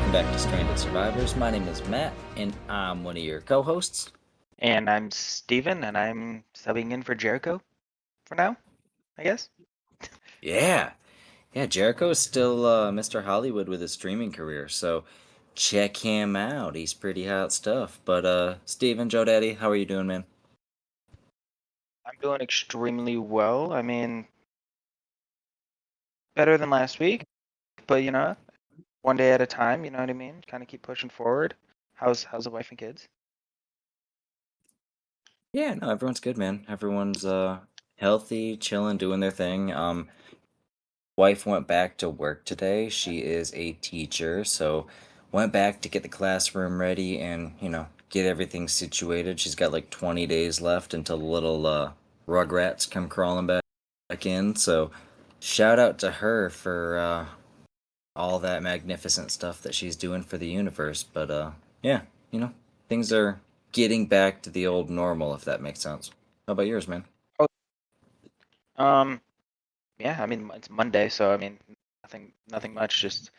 welcome back to Stranded Survivors. My name is Matt, and I'm one of your co-hosts. And I'm Steven, and I'm subbing in for Jericho for now, I guess. Yeah, yeah, Jericho is still Mr. Hollywood with his streaming career, so check him out. He's pretty hot stuff. But Steven, Joe Daddy, how are you doing, man? I'm doing extremely well. I mean, better than last week, but one day at a time, you know what I mean? Kind of keep pushing forward. How's the wife and kids? Yeah, no, everyone's good, man. Everyone's healthy, chilling, doing their thing. Wife went back to work today. She is a teacher, so went back to get the classroom ready and, get everything situated. She's got like 20 days left until the little rugrats come crawling back in. So shout out to her for all that magnificent stuff that she's doing for the universe. But yeah, you know, things are getting back to the old normal, if that makes sense. How about yours, man? Oh, um, yeah, I mean it's Monday, so I mean nothing much. Just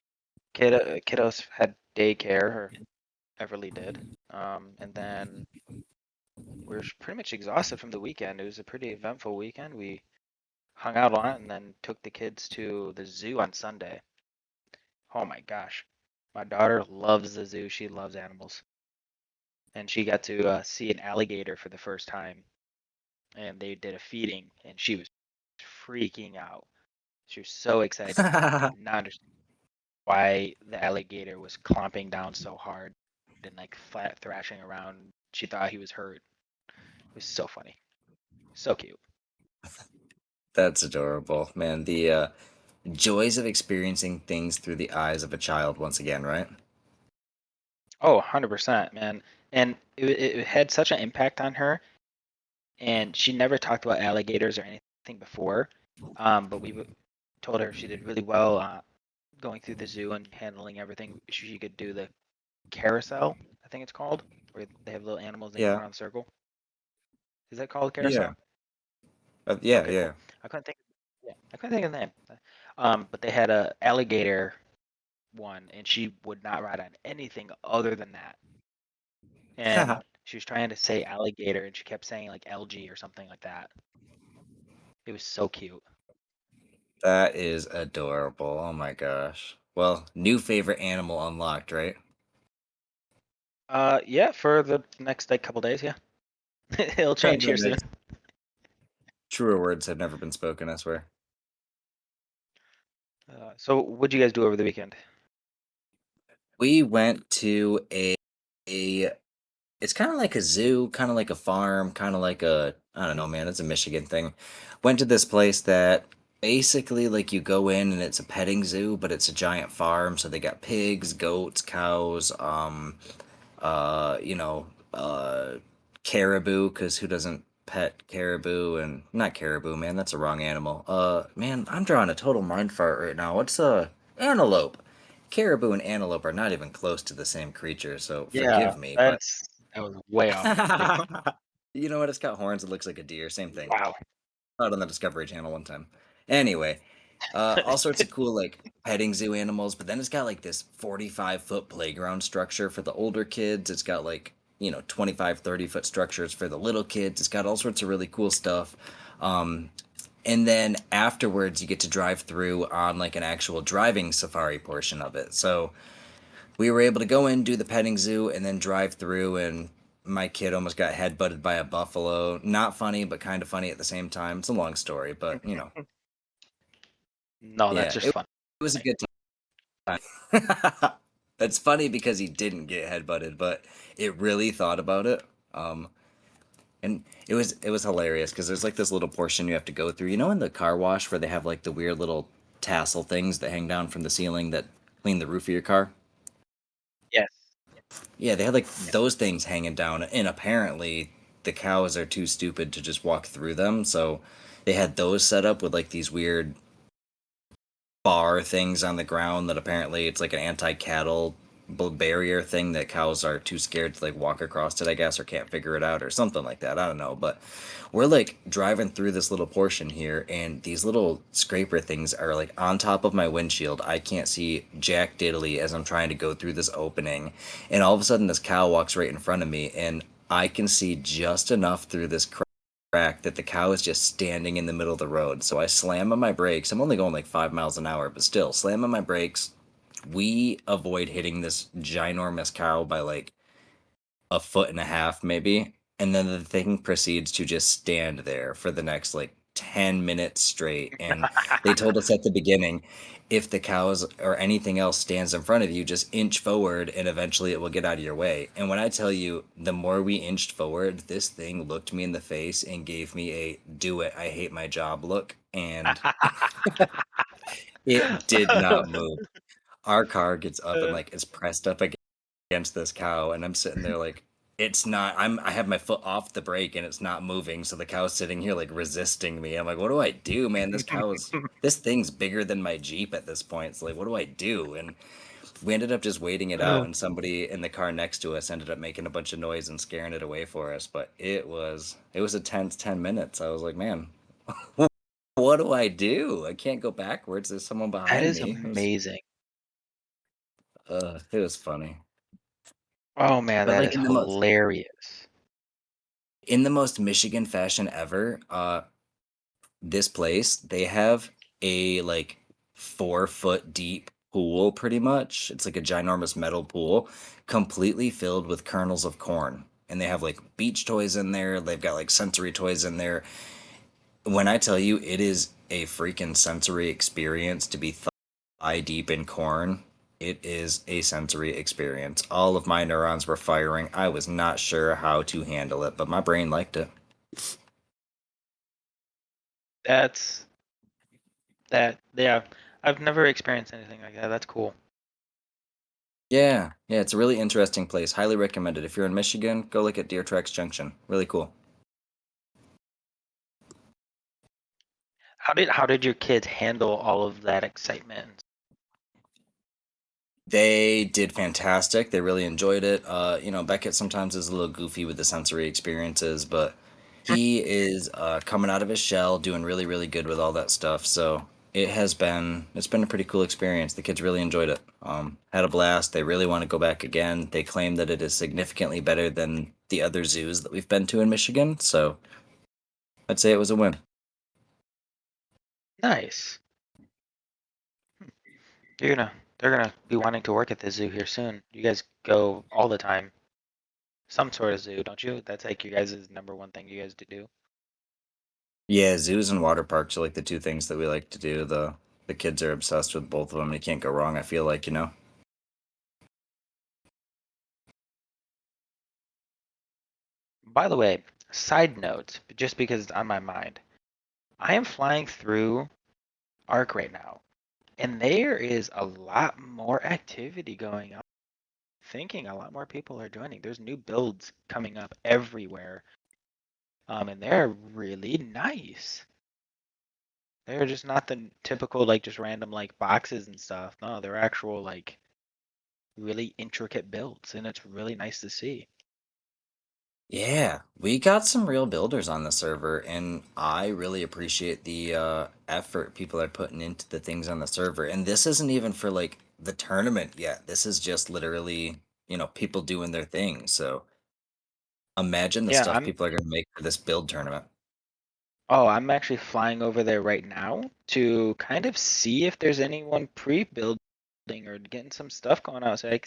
kiddos had daycare, or Everly did, and then we're pretty much exhausted from the weekend. It was a pretty eventful weekend. We hung out a lot, and then took the kids to the zoo on Sunday. Oh my gosh. My daughter loves the zoo. She loves animals. And she got to see an alligator for the first time. And they did a feeding, and she was freaking out. She was so excited. Did not understand why the alligator was clomping down so hard and like flat thrashing around. She thought he was hurt. It was so funny. So cute. That's adorable, man. The joys of experiencing things through the eyes of a child once again, right? Oh, 100%, man. And it had such an impact on her. And she never talked about alligators or anything before. But we told her she did really well going through the zoo and handling everything. She could do the carousel, I think it's called, where they have little animals and they go Yeah. around in a circle. Is that called Yeah. carousel? Yeah, Okay, yeah. cool. I couldn't think. Yeah, I couldn't think of the name. But they had a alligator one, and she would not ride on anything other than that. And she was trying to say alligator, and she kept saying like LG or something like that. It was so cute. That is adorable. Oh my gosh. Well, new favorite animal unlocked, right? Yeah, for the next like couple days, yeah. It'll change here soon. Nice. Truer words have never been spoken, I swear. So what'd you guys do over the weekend? We went to a it's kind of like a zoo, kind of like a farm, kind of like a I don't know, man, it's a Michigan thing. Went to this place that basically like you go in and it's a petting zoo, but it's a giant farm, so they got pigs, goats, cows, you know, caribou, because who doesn't pet caribou? And not caribou, man, that's a wrong animal. Man, I'm drawing a total mind fart right now. What's antelope? Caribou and antelope are not even close to the same creature, so Yeah, forgive me, but that was way off. Big time. you know what? It's got horns. It looks like a deer. Same thing. Wow. Out on the Discovery Channel one time. Anyway, all sorts of cool like petting zoo animals, but then it's got like this 45-foot playground structure for the older kids. It's got like 25, 30-foot structures for the little kids. It's got all sorts of really cool stuff. Um, and then afterwards, you get to drive through on like an actual driving safari portion of it. So we were able to go in, do the petting zoo, and then drive through. And my kid almost got headbutted by a buffalo. Not funny, but kind of funny at the same time. It's a long story, but No, that's yeah, just it fun. was a good time. That's funny because he didn't get headbutted, but it really thought about it. Um, and it was hilarious because there's like this little portion you have to go through. You know, in the car wash where they have like the weird little tassel things that hang down from the ceiling that clean the roof of your car. Yes. Yeah, they had like those things hanging down, and apparently the cows are too stupid to just walk through them, so they had those set up with like these weird bar things on the ground that apparently it's like an anti-cattle barrier thing that cows are too scared to like walk across it, I guess, or can't figure it out or something like that. I don't know, but we're like driving through this little portion here, and these little scraper things are like on top of my windshield. I can't see jack diddly as I'm trying to go through this opening, and all of a sudden this cow walks right in front of me, and I can see just enough through this crack that the cow is just standing in the middle of the road. So I slam on my brakes. I'm only going like 5 miles an hour, but still slam on my brakes. We avoid hitting this ginormous cow by like a foot and a half, maybe. And then the thing proceeds to just stand there for the next like 10 minutes straight. And they told us at the beginning, if the cows or anything else stands in front of you, just inch forward and eventually it will get out of your way. And when I tell you, the more we inched forward, this thing looked me in the face and gave me a do it, I hate my job look. And it did not move. Our car gets up and like is pressed up against this cow, and I'm sitting there like it's not. I have my foot off the brake and it's not moving, so the cow's sitting here like resisting me. I'm like, what do I do, man? This thing's bigger than my Jeep at this point. It's like, what do I do? And we ended up just waiting it out, and somebody in the car next to us ended up making a bunch of noise and scaring it away for us. But it was a tense 10 minutes. I was like, man, what do I do? I can't go backwards. There's someone That behind is me. amazing. It was funny. Oh man, But that like is hilarious. in the most Michigan fashion ever, this place they have a like 4 foot deep pool pretty much. It's like a ginormous metal pool, completely filled with kernels of corn. And they have like beach toys in there. They've got like sensory toys in there. When I tell you it is a freaking sensory experience to be thigh deep in corn, it is a sensory experience. All of my neurons were firing. I was not sure how to handle it, but my brain liked it. That's that. Yeah, I've never experienced anything like that. That's cool. Yeah, yeah, it's a really interesting place. Highly recommended. If you're in Michigan, go look at Deer Tracks Junction. Really cool. How did your kids handle all of that excitement? They did fantastic. They really enjoyed it. Beckett sometimes is a little goofy with the sensory experiences, but he is coming out of his shell, doing really, really good with all that stuff. So it's been a pretty cool experience. The kids really enjoyed it. Had a blast. They really want to go back again. They claim that it is significantly better than the other zoos that we've been to in Michigan. So I'd say it was a win. Nice. They're gonna be wanting to work at the zoo here soon. You guys go all the time. Some sort of zoo, don't you? That's like you guys' number one thing you guys do. Yeah, zoos and water parks are like the two things that we like to do. The kids are obsessed with both of them. You can't go wrong, I feel like. By the way, side note, just because it's on my mind, I am flying through Arc right now, and there is a lot more activity going on. Thinking a lot more people are joining. There's new builds coming up everywhere, and they're really nice. They're just not the typical like just random like boxes and stuff. No, they're actual like really intricate builds, and it's really nice to see. Yeah, we got some real builders on the server, and I really appreciate the effort people are putting into the things on the server. And this isn't even for like the tournament yet. This is just literally, people doing their thing. So imagine the Yeah, stuff I'm people are going to make for this build tournament. I'm actually flying over there right now to kind of see if there's anyone pre-building or getting some stuff going on, so I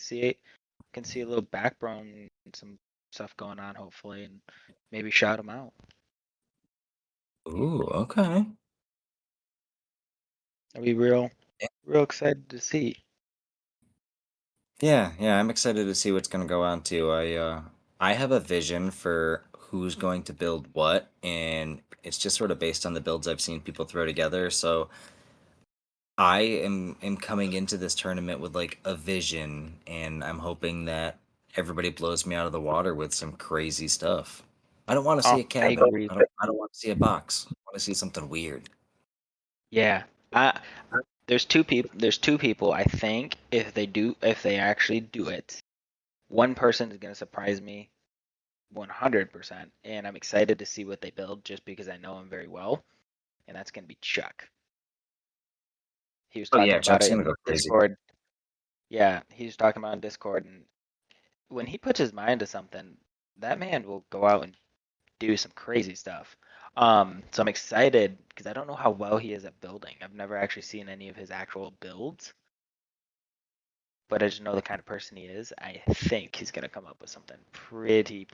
can see a little backbone and some stuff going on, hopefully, and maybe shout them out. Ooh, okay. I'll be real excited to see. Yeah, yeah, I'm excited to see what's going to go on too. I have a vision for who's going to build what, and it's just sort of based on the builds I've seen people throw together. So I am coming into this tournament with like a vision, and I'm hoping that everybody blows me out of the water with some crazy stuff. I don't want to Oh, see a I cabin. agree. I don't want to see a box. I want to see something weird. Yeah, I There's two people. I think if they actually do it, one person is gonna surprise me 100%, and I'm excited to see what they build just because I know him very well, and that's gonna be Chuck. He was Oh yeah, talking about Chuck's it gonna in go crazy. Discord. Yeah, he was talking about it in Discord, and when he puts his mind to something, that man will go out and do some crazy stuff. So I'm excited because I don't know how well he is at building. I've never actually seen any of his actual builds, but I just know the kind of person he is. I think he's gonna come up with something pretty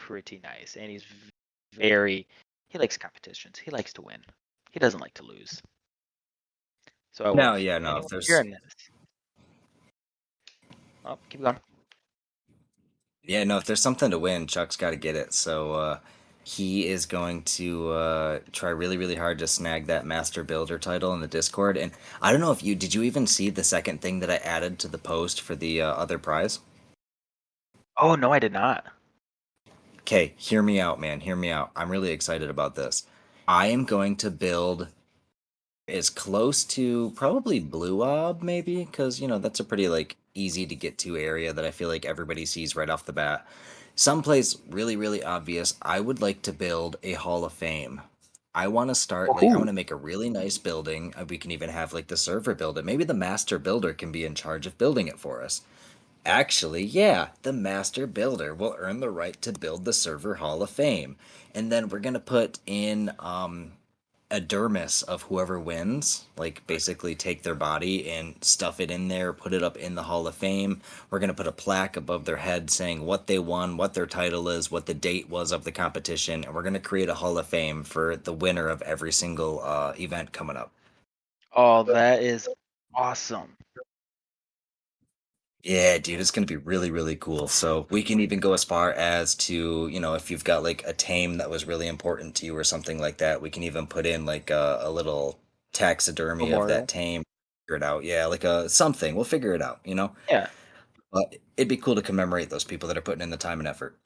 nice, and he's very he likes competitions. He likes to win. He doesn't like to lose. So No, if yeah, no. If anyone's there's hearing this, oh, keep going. Yeah, no, if there's something to win, Chuck's got to get it. So he is going to try really, really hard to snag that Master Builder title in the Discord. And I don't know if you did you even see the second thing that I added to the post for the other prize? Oh no, I did not. Okay, hear me out, man. Hear me out. I'm really excited about this. I am going to build as close to probably Blue Ob, maybe, because that's a pretty like easy to get to area that I feel like everybody sees right off the bat. Someplace really, really obvious. I would like to build a Hall of Fame. I want to start like I want Woohoo! to make a really nice building. We can even have like the server build it. Maybe the master builder can be in charge of building it for us. Actually, yeah, the master builder will earn the right to build the server Hall of Fame. And then we're going to put in a dermis of whoever wins, like basically take their body and stuff it in there, put it up in the Hall of Fame. We're going to put a plaque above their head saying what they won, what their title is, what the date was of the competition, and we're going to create a Hall of Fame for the winner of every single event coming up. Oh, that is awesome. Yeah, dude, it's gonna be really, really cool. So we can even go as far as to, if you've got like a tame that was really important to you or something like that, we can even put in like a little taxidermy of that Memorial. tame. Figure it out. Yeah, like a something. We'll figure it out. Yeah, But it'd be cool to commemorate those people that are putting in the time and effort.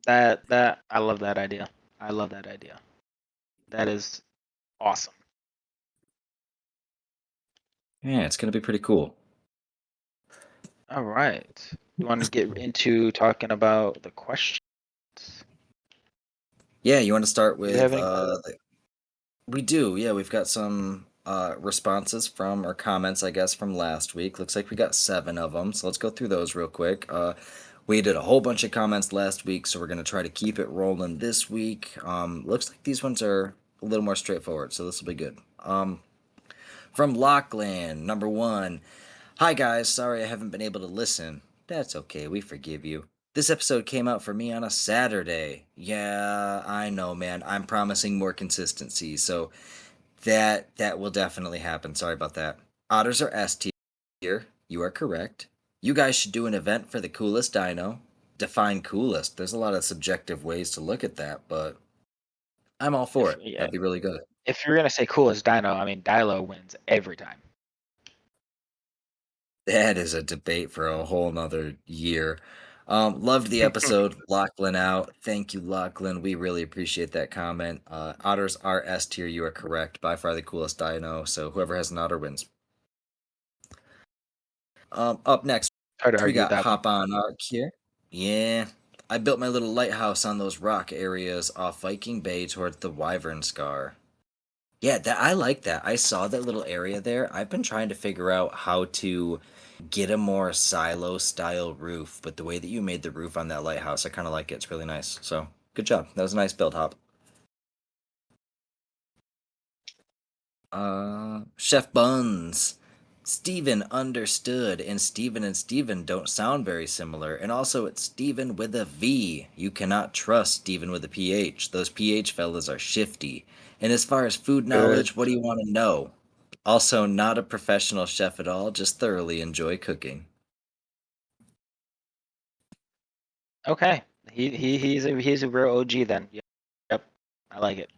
that I love that idea. I love that idea. That is awesome. Yeah, it's gonna be pretty cool. All right. You want to get into talking about the questions? Yeah, you want to start Do you have with any? we do. Yeah, we've got some responses from or comments, I guess, from last week. Looks like we got 7 of them. So let's go through those real quick. We did a whole bunch of comments last week, so we're going to try to keep it rolling this week. Looks like these ones are a little more straightforward, so this will be good. From Lockland, number 1. Hi, guys. Sorry I haven't been able to listen. That's okay. We forgive you. This episode came out for me on a Saturday. Yeah, I know, man. I'm promising more consistency. So that will definitely happen. Sorry about that. Otters are S tier. You are correct. You guys should do an event for the coolest dino. Define coolest. There's a lot of subjective ways to look at that, but I'm all for If it. yeah, That'd be really good. if you're gonna say coolest dino, I mean Dilo wins every time. That is a debate for a whole nother year. Loved the episode. Lachlan out. Thank you, Lachlan. We really appreciate that comment. Otters are S tier. You are correct. By far the coolest dino. So whoever has an otter wins. Up next, Hard to we argue with got that one. Hop On Arc here. Yeah, I built my little lighthouse on those rock areas off Viking Bay towards the Wyvern Scar. Yeah, that I like that. I saw that little area there. I've been trying to figure out how to get a more silo style roof, but the way that you made the roof on that lighthouse, I kind of like it. It's really nice. So, good job. That was a nice build, Hop. Chef Buns. Steven understood, and Steven don't sound very similar. And also, it's Steven with a V. You cannot trust Steven with a PH. Those PH fellas are shifty. And as far as food Good. knowledge, what do you want to know? Also, not a professional chef at all, just thoroughly enjoy cooking. Okay. He's a real OG then. Yep. Yep. I like it.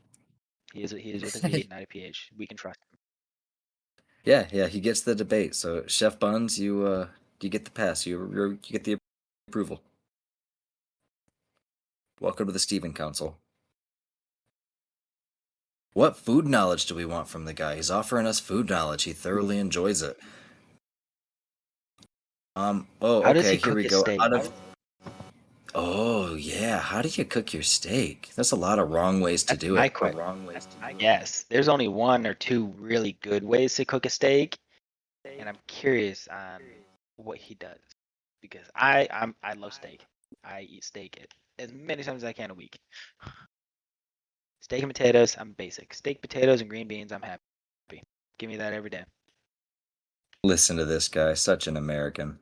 He is with a V, not a PH. We can trust him. Yeah, yeah, he gets the debate. So, Chef Buns, you get the pass. You get the approval. Welcome to the Steven Council. What food knowledge do we want from the guy? He's offering us food knowledge. He thoroughly enjoys it. Oh, How does okay, he here cook we his go. steak? Oh, yeah. How do you cook your steak? There's a lot of wrong ways to That's do my it. question. Yes, there's only one or two really good ways to cook a steak, and I'm curious on what he does because I love steak. I eat steak as many times as I can a week. Steak and potatoes, I'm basic. Steak, potatoes, and green beans, I'm happy. Give me that every day. Listen to this guy, such an American.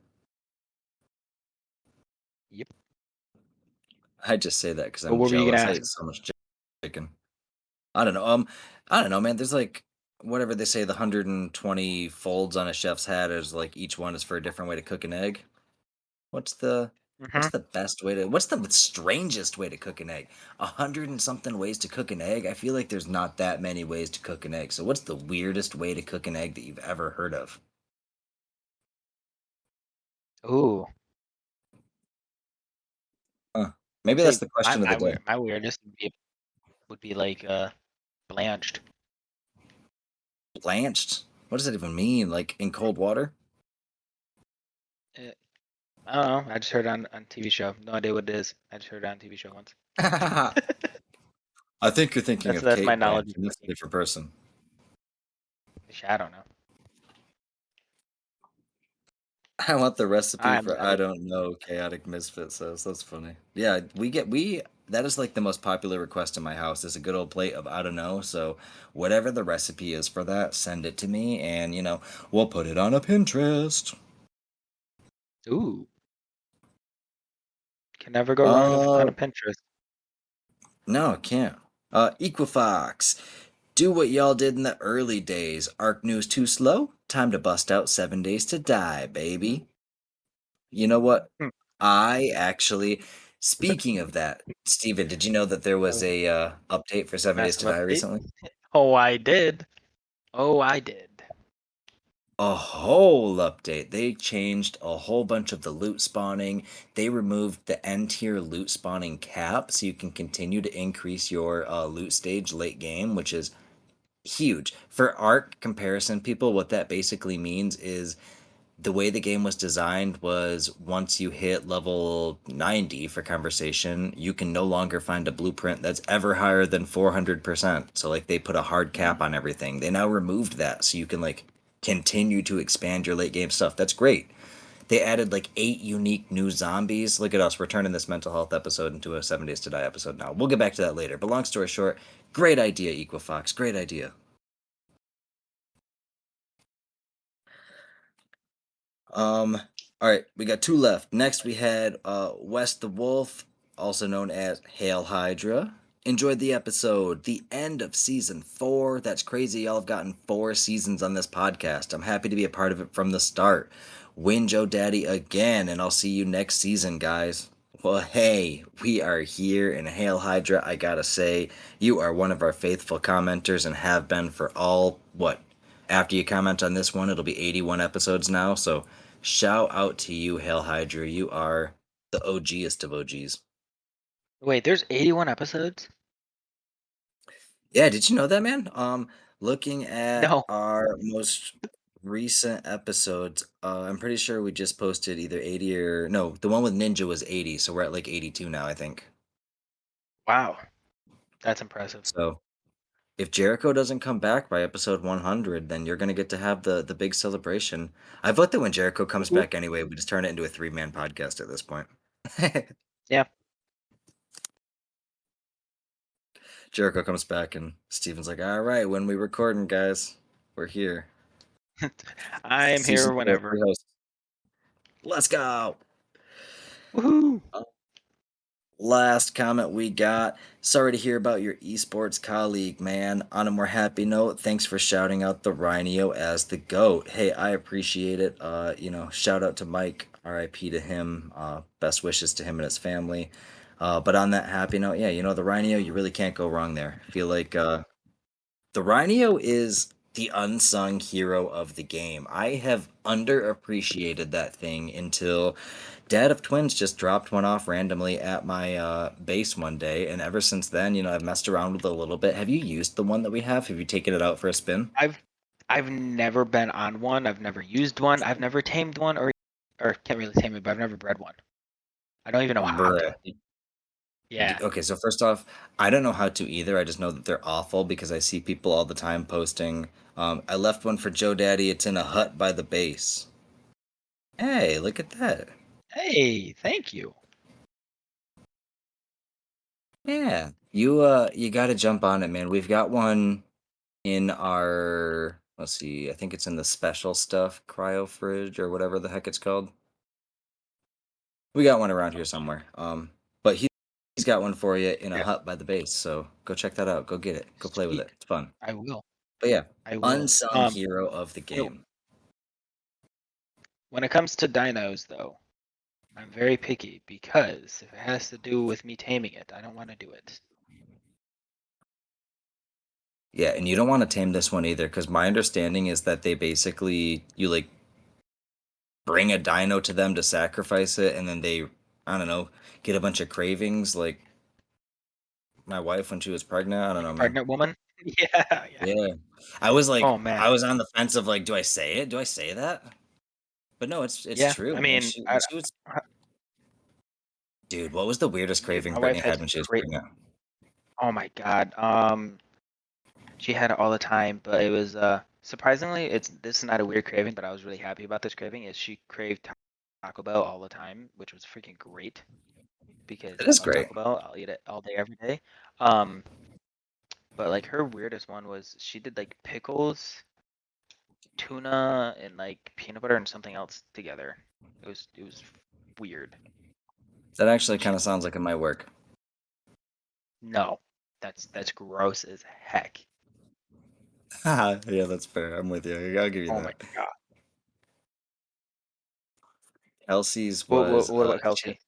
Yep. I just say that because But I'm what were you gonna jealous. I ask? eat so much chicken. I don't know. I don't know, man. There's like whatever they say, the 120 folds on a chef's hat is like each one is for a different way to cook an egg. What's the Hmm. what's the best way to what's the strangest way to cook an egg? 100 and something ways to cook an egg? I feel like there's not that many ways to cook an egg. So what's the weirdest way to cook an egg that you've ever heard of? Ooh, Huh. I'd Maybe that's say the question of the day. my weirdest would be like blanched. Blanched? What does that even mean? Like in cold water? Uh, I don't know. I just heard it on TV show. No idea what it is. I just heard it on TV show once. I think you're thinking of That's my Kate knowledge Blanch, of and that's a cooking. different person. I don't know. I want the recipe I'm for I sorry. don't know, Chaotic Misfit says. That's funny. Yeah, we that is like the most popular request in my house is a good old plate of I don't know. So whatever the recipe is for that, send it to me and we'll put it on a Pinterest. Ooh, can never go wrong on Uh a Pinterest. no, it can't. Equifax. Do what y'all did in the early days. Arc news too slow? Time to bust out 7 days to die, baby. You know what? Hmm. I actually, speaking of that, Steven, did you know that there was Oh, a update for 7 Days to massive Die update. recently? Oh, I did. Oh, I did. A whole update. They changed a whole bunch of the loot spawning. They removed the N tier loot spawning cap so you can continue to increase your loot stage late game, which is huge. For arc comparison people, what that basically means is the way the game was designed was once you hit level 90 for conversation, you can no longer find a blueprint that's ever higher than 400%. So like they put a hard cap on everything. They now removed that so you can like continue to expand your late game stuff. That's great. They added like 8 unique new zombies. Look at us, we're turning this mental health episode into a 7 Days to Die episode now. We'll get back to that later. But long story short, great idea, Equifox. Great idea. Um, all right, we got two left. Next, we had West the Wolf, also known as Hail Hydra. Enjoyed the episode. The end of season 4. That's crazy. Y'all have gotten 4 seasons on this podcast. I'm happy to be a part of it from the start. Win Joe Daddy again, and I'll see you next season, guys. Well, hey, we are here in Hail Hydra. I gotta say, you are one of our faithful commenters and have been for all, what, after you comment on this one, it'll be 81 episodes now. So shout out to you, Hail Hydra. You are the OGest of OGs. Wait, there's 81 episodes? Yeah, did you know that, man? Looking at No. our most recent episodes, I'm pretty sure we just posted either 80 or no, the one with Ninja was 80, so we're at like 82 now, I think. Wow, that's impressive. So if Jericho doesn't come back by episode 100, then you're gonna get to have the big celebration. I vote that when Jericho comes Woohoo. back anyway, we just turn it into a 3-man podcast at this point. Yeah, Jericho comes back and Steven's like, "All right, when we recording, guys, we're here." I'm here Season 4, whenever. 3 hosts. Let's go. Woohoo! Last comment we got. Sorry to hear about your esports colleague, man. On a more happy note, thanks for shouting out the Rhino as the GOAT. Hey, I appreciate it. Shout out to Mike. RIP to him. Best wishes to him and his family. But on that happy note, yeah, the Rhino, you really can't go wrong there. I feel like the Rhino is the unsung hero of the game. I have underappreciated that thing until Dad of Twins just dropped one off randomly at my base one day, and ever since then, I've messed around with it a little bit. Have you used the one that we have? Have you taken it out for a spin? I've I've never been on one. I've never used one. I've never tamed one, or can't really tame it, but I've never bred one. I don't even know how Bruh. to. Yeah. Okay, so first off, I don't know how to either. I just know that they're awful because I see people all the time posting. I left one for Joe Daddy. It's in a hut by the base. Hey, look at that. Hey, thank you. Yeah, you got to jump on it, man. We've got one in our, let's see, I think it's in the special stuff cryo fridge or whatever the heck it's called. We got one around here somewhere. But he's got one for you in a Yeah. hut by the base. So go check that out. Go get it. Go play with Sweet. it. It's fun. I will. But yeah, I will. unsung hero of the When it, game. when it comes to dinos, though, I'm very picky because if it has to do with me taming it, I don't want to do it. Yeah, and you don't want to tame this one either, because my understanding is that they basically you like bring a dino to them to sacrifice it, and then they, I don't know, get a bunch of cravings. Like my wife when she was pregnant. I don't Like know, a man. pregnant woman. Yeah, yeah. Yeah, I was like, Oh man. I was on the fence of like, do I say it? Do I say that? But no, it's Yeah. true, I man. mean, She was, dude. What was the weirdest dude, craving my wife Brittany has had when she was great. pregnant? Oh my god. She had it all the time, but it was surprisingly, it's this is not a weird craving, but I was really happy about this craving. Is she craved Taco Bell all the time, which was freaking great because It I is love great. Taco Bell. I'll eat it all day, every day. Um, but like her weirdest one was she did like pickles, tuna, and like peanut butter and something else together. It was weird. That actually She kind of sounds like it might work. no, that's gross as heck. Yeah, that's fair. I'm with you. I'll give you Oh my that. god. Kelsey's What what, was what about Kelsey?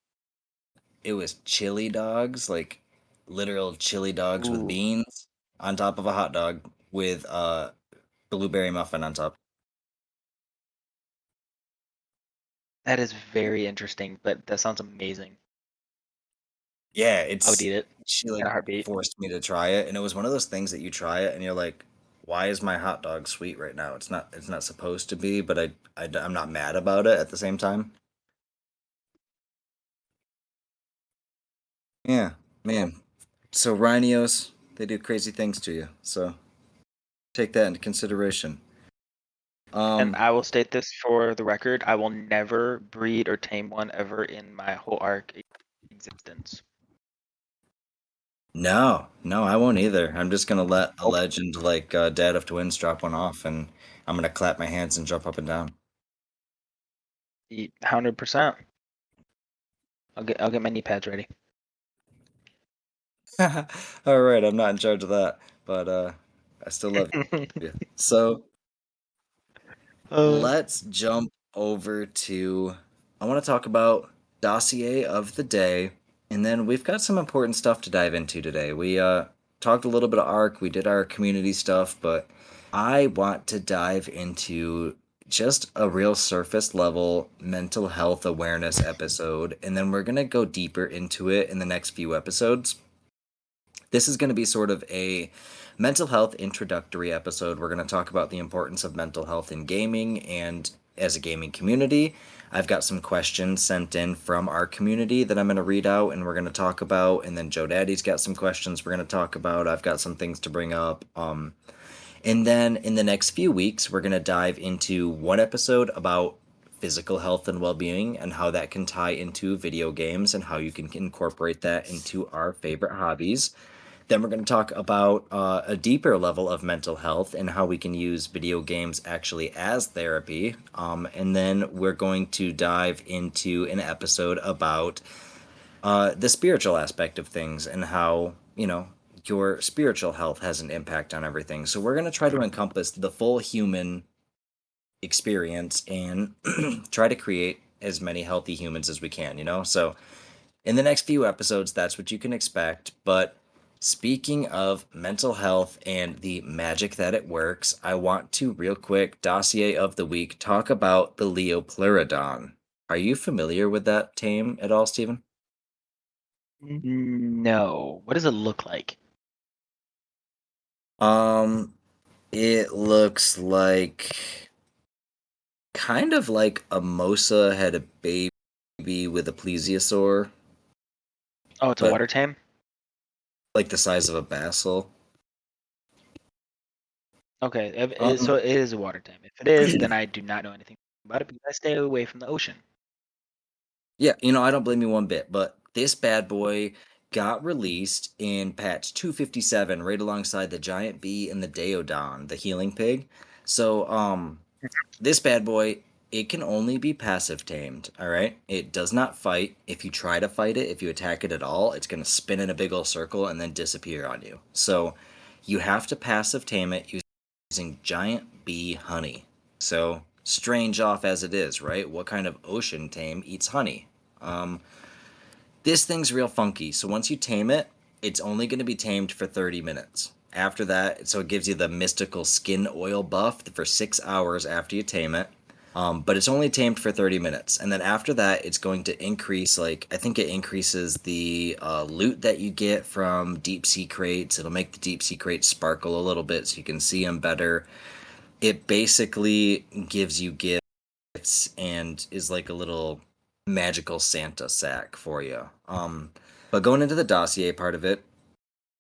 it was chili dogs, like literal chili dogs with Ooh, beans on top of a hot dog with blueberry muffin on top. that is very interesting, but that sounds amazing. Yeah, I would it's eat it she in like a heartbeat. forced me to try it, and it was one of those things that you try it and you're like, why is my hot dog sweet right now? It's not supposed to be, but I'm not mad about it at the same time. Yeah, man. So rhinos, they do crazy things to you. So take that into consideration. And Um, I will state this for the record, I will never breed or tame one ever in my whole arc existence. no, no, I won't either. I'm just gonna let a Nope. legend like Dad of Twins drop one off, and I'm gonna clap my hands and jump up and down. Eat 100%. I'll get my knee pads ready. All right, I'm not in charge of that, but I still love you. So uh, let's jump over to. I want to talk about dossier of the day, and then we've got some important stuff to dive into today. We talked a little bit of ARC, we did our community stuff, but I want to dive into just a real surface level mental health awareness episode, and then we're gonna go deeper into it in the next few episodes. This is going to be sort of a mental health introductory episode. We're going to talk about the importance of mental health in gaming and as a gaming community. I've got some questions sent in from our community that I'm going to read out and we're going to talk about. And then Joe Daddy's got some questions we're going to talk about. I've got some things to bring up. And then in the next few weeks, we're going to dive into one episode about physical health and well being and how that can tie into video games and how you can incorporate that into our favorite hobbies. Then we're going to talk about a deeper level of mental health and how we can use video games actually as therapy. And then we're going to dive into an episode about the spiritual aspect of things and how, your spiritual health has an impact on everything. So we're going to try to encompass the full human experience and try to create as many healthy humans as we can, you know? So in the next few episodes, that's what you can expect. But Speaking of mental health and the magic that it works, I want to real quick dossier of the week talk about the Leopleurodon. Are you familiar with that tame at all, Stephen? No. What does it look like? Um, it looks like kind of like a Mosa had a baby with a plesiosaur, Oh, it's a but water tame? like the size of a basil. Okay, so Um, it is a water tame. If it is, then I do not know anything about it because I stay away from the ocean. yeah, I don't blame you one bit, but this bad boy got released in patch 257 right alongside the giant bee and the Daeodon, the healing pig. So, this bad boy, it can only be passive tamed, all right? It does not fight. If you try to fight it, if you attack it at all, it's going to spin in a big old circle and then disappear on you. So, you have to passive tame it using giant bee honey. So, strange off as it is, right? What kind of ocean tame eats honey? Um, this thing's real funky. So once you tame it, it's only going to be tamed for 30 minutes. After that, so it gives you the mystical skin oil buff for 6 hours after you tame it. But it's only tamed for 30 minutes. And then after that, it's going to increase, like, I think it increases the loot that you get from deep sea crates. It'll make the deep sea crates sparkle a little bit so you can see them better. It basically gives you gifts and is like a little magical Santa sack for you. But going into the dossier part of it,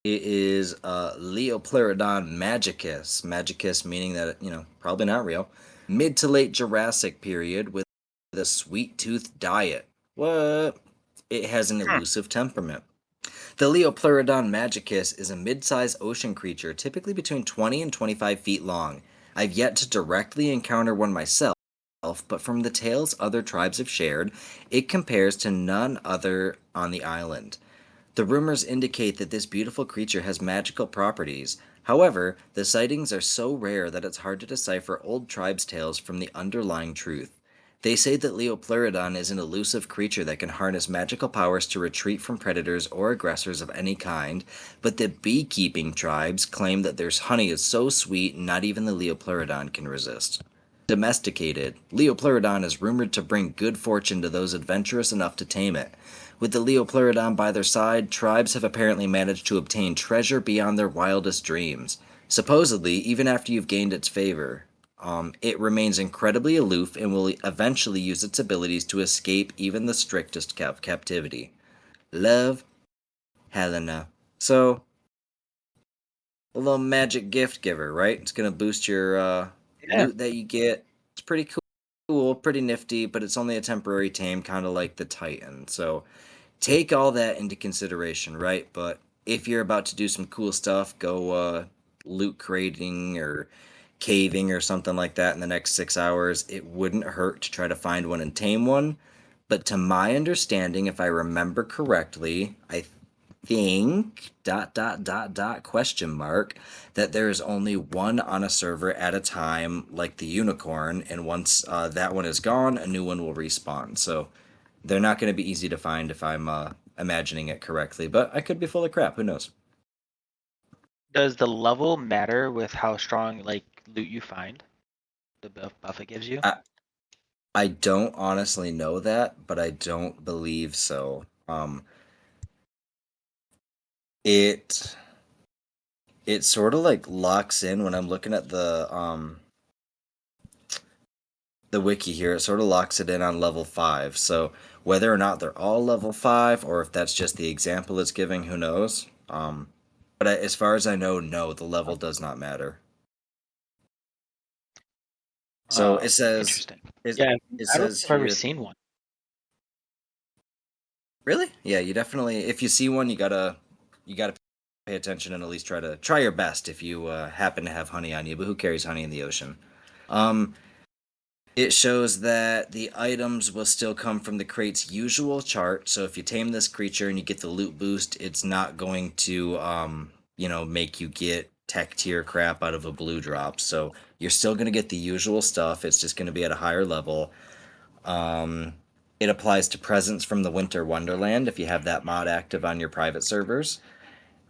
it is Leopleurodon magicus. Magicus meaning that, probably not real. Mid to late Jurassic period with a sweet tooth diet. What? It has an Hmm. elusive temperament. The Leopleurodon magicus is a mid-sized ocean creature, typically between 20 and 25 feet long. I've yet to directly encounter one myself, but from the tales other tribes have shared, it compares to none other on the island. The rumors indicate that this beautiful creature has magical properties. However, the sightings are so rare that it's hard to decipher old tribes' tales from the underlying truth. They say that Leopleurodon is an elusive creature that can harness magical powers to retreat from predators or aggressors of any kind, but the beekeeping tribes claim that their honey is so sweet not even the Leopleurodon can resist. Domesticated, Leopleurodon is rumored to bring good fortune to those adventurous enough to tame it. With the Leopleurodon by their side, tribes have apparently managed to obtain treasure beyond their wildest dreams. Supposedly, even after you've gained its favor, it remains incredibly aloof and will eventually use its abilities to escape even the strictest captivity. Love, Helena. So, a little magic gift giver, right? It's gonna boost your Yeah. loot that you get. It's pretty cool, pretty nifty, but it's only a temporary tame, kind of like the Titan. So take all that into consideration, right? But if you're about to do some cool stuff, go loot crating or caving or something like that in the next 6 hours. It wouldn't hurt to try to find one and tame one. But to my understanding, if I remember correctly, I think question mark that there is only one on a server at a time, like the unicorn, and once that one is gone, a new one will respawn. So they're not going to be easy to find if I'm imagining it correctly, but I could be full of crap. Who knows? Does the level matter with how strong like loot you find? The buff it gives you? I I don't honestly know that, but I don't believe so. It it sort of like locks in when I'm looking at the wiki here. It sort of locks it in on level 5. So whether or not they're all level 5 or if that's just the example it's giving, who knows? But as far as I know, no, the level does not matter. So it says Interesting. it Yeah, it I don't says think I've ever here. seen one. Really? Yeah, you definitely. If you see one, you gotta pay attention and at least try your best if you happen to have honey on you. But who carries honey in the ocean? Um, it shows that the items will still come from the crate's usual chart. So if you tame this creature and you get the loot boost, it's not going to make you get tech tier crap out of a blue drop. So you're still gonna get the usual stuff. It's just gonna be at a higher level. Um, it applies to presents from the Winter Wonderland if you have that mod active on your private servers.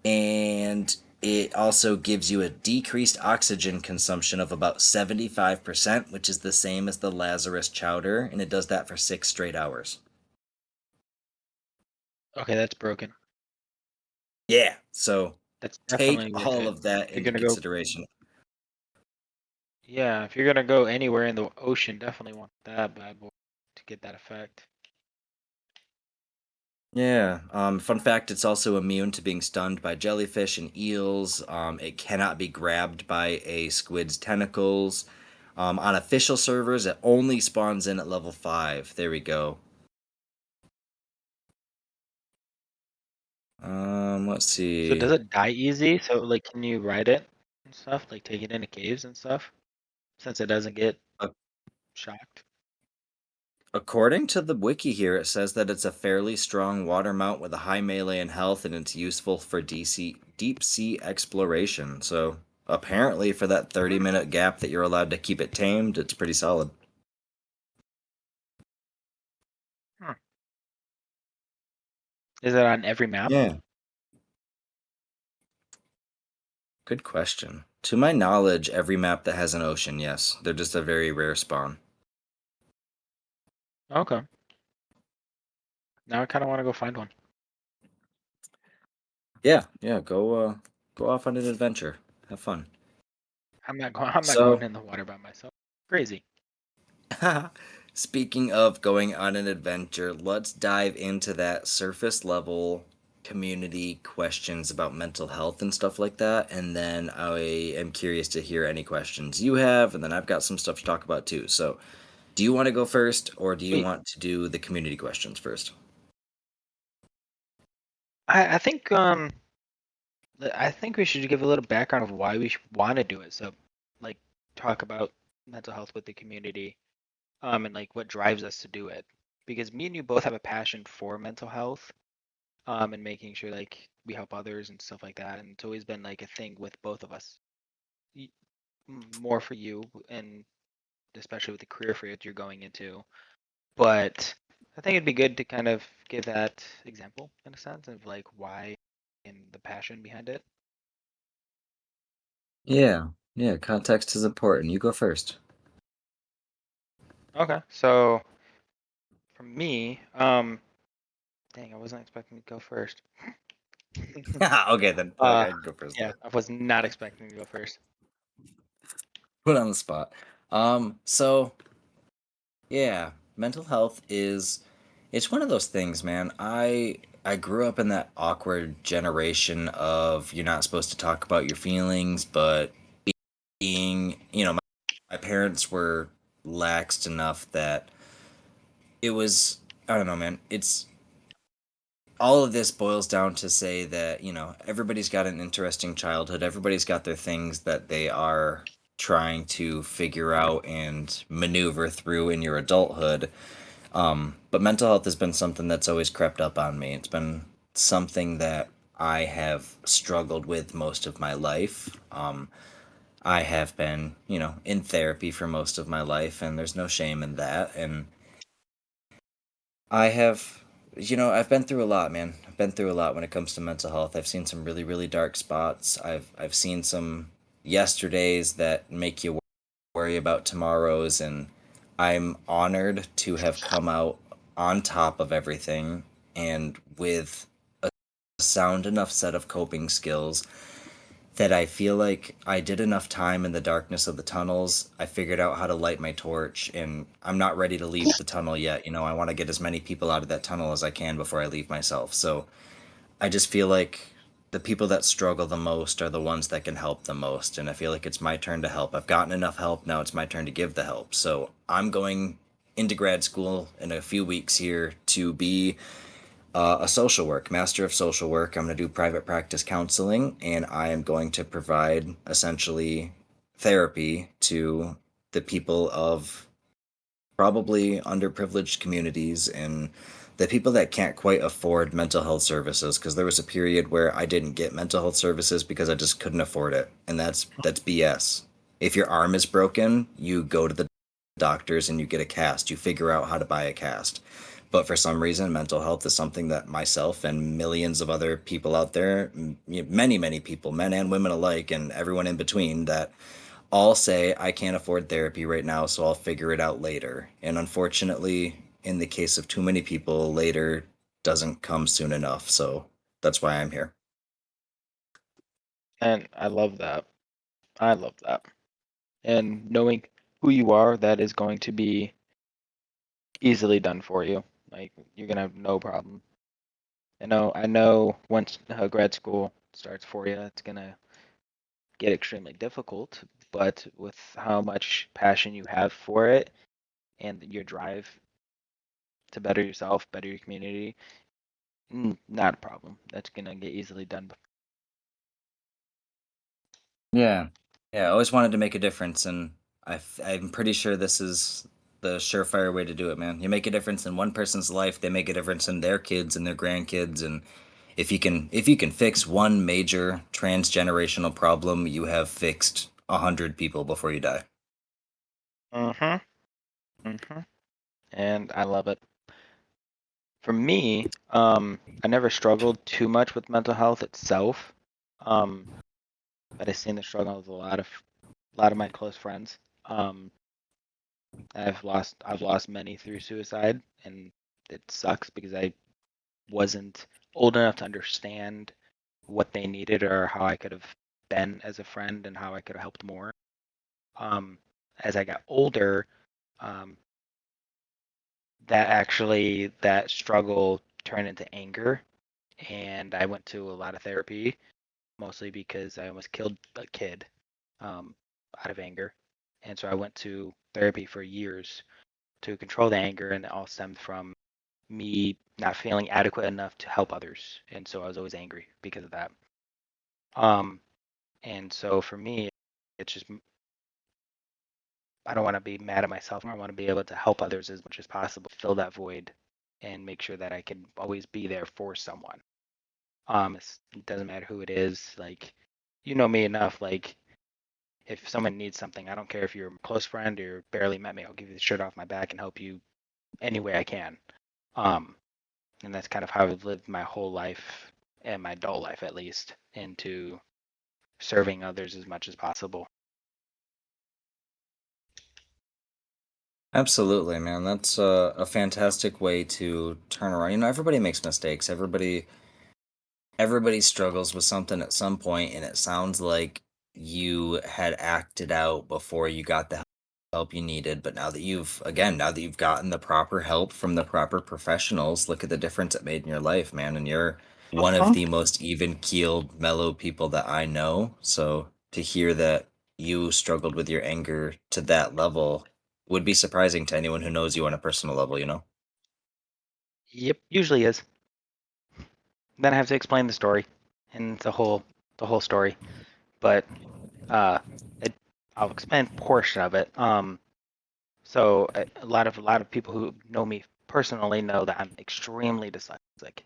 and it also gives you a decreased oxygen consumption of about 75%, which is the same as the Lazarus chowder, and it does that for 6 straight hours. Okay, that's broken. Yeah, so That's take definitely worth all it. of that If you're into gonna go, consideration. yeah, if you're gonna go anywhere in the ocean, definitely want that bad boy to get that effect. Yeah. Fun fact, it's also immune to being stunned by jellyfish and eels. It cannot be grabbed by a squid's tentacles. On official servers, it only spawns in at level 5. There we go. Let's So see. does it die easy? So like, can you ride it and stuff? Like take it into caves and stuff, since it doesn't get A- shocked. According to the wiki here, it says that it's a fairly strong water mount with a high melee and health, and it's useful for deep sea exploration. So apparently, for that 30-minute gap that you're allowed to keep it tamed, it's pretty solid. Hmm. Is it on every map? Yeah. Good question. To my knowledge, every map that has an ocean, yes. They're just a very rare spawn. Okay. Now I kind of want to go find one. Yeah, yeah, go off on an adventure. Have fun. I'm not going. I'm not going So, in the water by myself. Crazy. speaking of going on an adventure, let's dive into that surface level community questions about mental health and stuff like that. And then I am curious to hear any questions you have, and then I've got some stuff to talk about too. So, do you want to go first, or do you Wait, want to do the community questions first? I think I think we should give a little background of why we want to do it. So, like, talk about mental health with the community, and like what drives us to do it. Because me and you both have a passion for mental health, and making sure like we help others and stuff like that. And it's always been like a thing with both of us. Y- More for you, and especially with the career field you're going into. But I think it'd be good to kind of give that example in a sense of like why and the passion behind it. Yeah, yeah, context is important. You go first. Okay, so for me, dang, I wasn't expecting to go first. Okay, then I Uh, can go first yeah, then. I was not expecting to go first. Put on the spot. So yeah, mental health is it's one of those things, man. I grew up in that awkward generation of you're not supposed to talk about your feelings, but being, my parents were laxed enough that it was I don't know, man. It's all of this boils down to say that, everybody's got an interesting childhood. Everybody's got their things that they are trying to figure out and maneuver through in your adulthood. But mental health has been something that's always crept up on me. It's been something that I have struggled with most of my life. I have been, in therapy for most of my life, and there's no shame in that. And I have, I've been through a lot, man. I've been through a lot when it comes to mental health. I've seen some really, really dark spots. I've seen some yesterdays that make you worry about tomorrows, and I'm honored to have come out on top of everything and with a sound enough set of coping skills that I feel like I did enough time in the darkness of the tunnels. I figured out how to light my torch, and I'm not ready to leave the tunnel yet. I want to get as many people out of that tunnel as I can before I leave myself. So I just feel like the people that struggle the most are the ones that can help the most. And I feel like it's my turn to help. I've gotten enough help. Now it's my turn to give the help. So I'm going into grad school in a few weeks here to be a social work, master of social work. I'm going to do private practice counseling, and I am going to provide essentially therapy to the people of probably underprivileged communities and the people that can't quite afford mental health services, because there was a period where I didn't get mental health services because I just couldn't afford it, and that's BS. If your arm is broken, you go to the doctors and you get a cast. You figure out how to buy a cast. But for some reason, mental health is something that myself and millions of other people out there, many, many people, men and women alike, and everyone in between, that all say, I can't afford therapy right now, so I'll figure it out later. And unfortunately, in the case of too many people, later doesn't come soon enough. So that's why I'm here. And I love that. I love that. And knowing who you are, that is going to be easily done for you. Like you're gonna have no problem. I know once grad school starts for you, it's gonna get extremely difficult, but with how much passion you have for it and your drive to better yourself, better your community, not a problem. That's gonna get easily done. Yeah. Yeah, I always wanted to make a difference, and I'm pretty sure this is the surefire way to do it, man. You make a difference in one person's life, they make a difference in their kids and their grandkids, and if you can fix one major transgenerational problem, you have fixed 100 people before you die. Mm-hmm. Mm-hmm. And I love it. For me, I never struggled too much with mental health itself. Um, but I've seen the struggle with a lot of my close friends. I've lost many through suicide, and it sucks because I wasn't old enough to understand what they needed or how I could have been as a friend and how I could have helped more. Um, as I got older, um, that struggle turned into anger, and I went to a lot of therapy, mostly because I almost killed a kid um, out of anger, and so I went to therapy for years to control the anger, and it all stemmed from me not feeling adequate enough to help others, and so I was always angry because of that. Um, and so for me, it's just I don't want to be mad at myself. I want to be able to help others as much as possible, fill that void, and make sure that I can always be there for someone. It doesn't matter who it is. Like, you know me enough. Like, if someone needs something, I don't care if you're a close friend or barely met me. I'll give you the shirt off my back and help you any way I can. Um, and that's kind of how I've lived my whole life and my adult life, at least, into serving others as much as possible. Absolutely, man. That's a fantastic way to turn around. Everybody makes mistakes. Everybody struggles with something at some point, and it sounds like you had acted out before you got the help you needed. But now that you've gotten the proper help from the proper professionals, look at the difference it made in your life, man. And you're one of Mhm. the most even-keeled, mellow people that I know. So to hear that you struggled with your anger to that level would be surprising to anyone who knows you on a personal level. Yep, usually is. Then I have to explain the story and the whole story. But uh, it, I'll explain a portion of it. So a lot of people who know me personally know that I'm extremely dyslexic.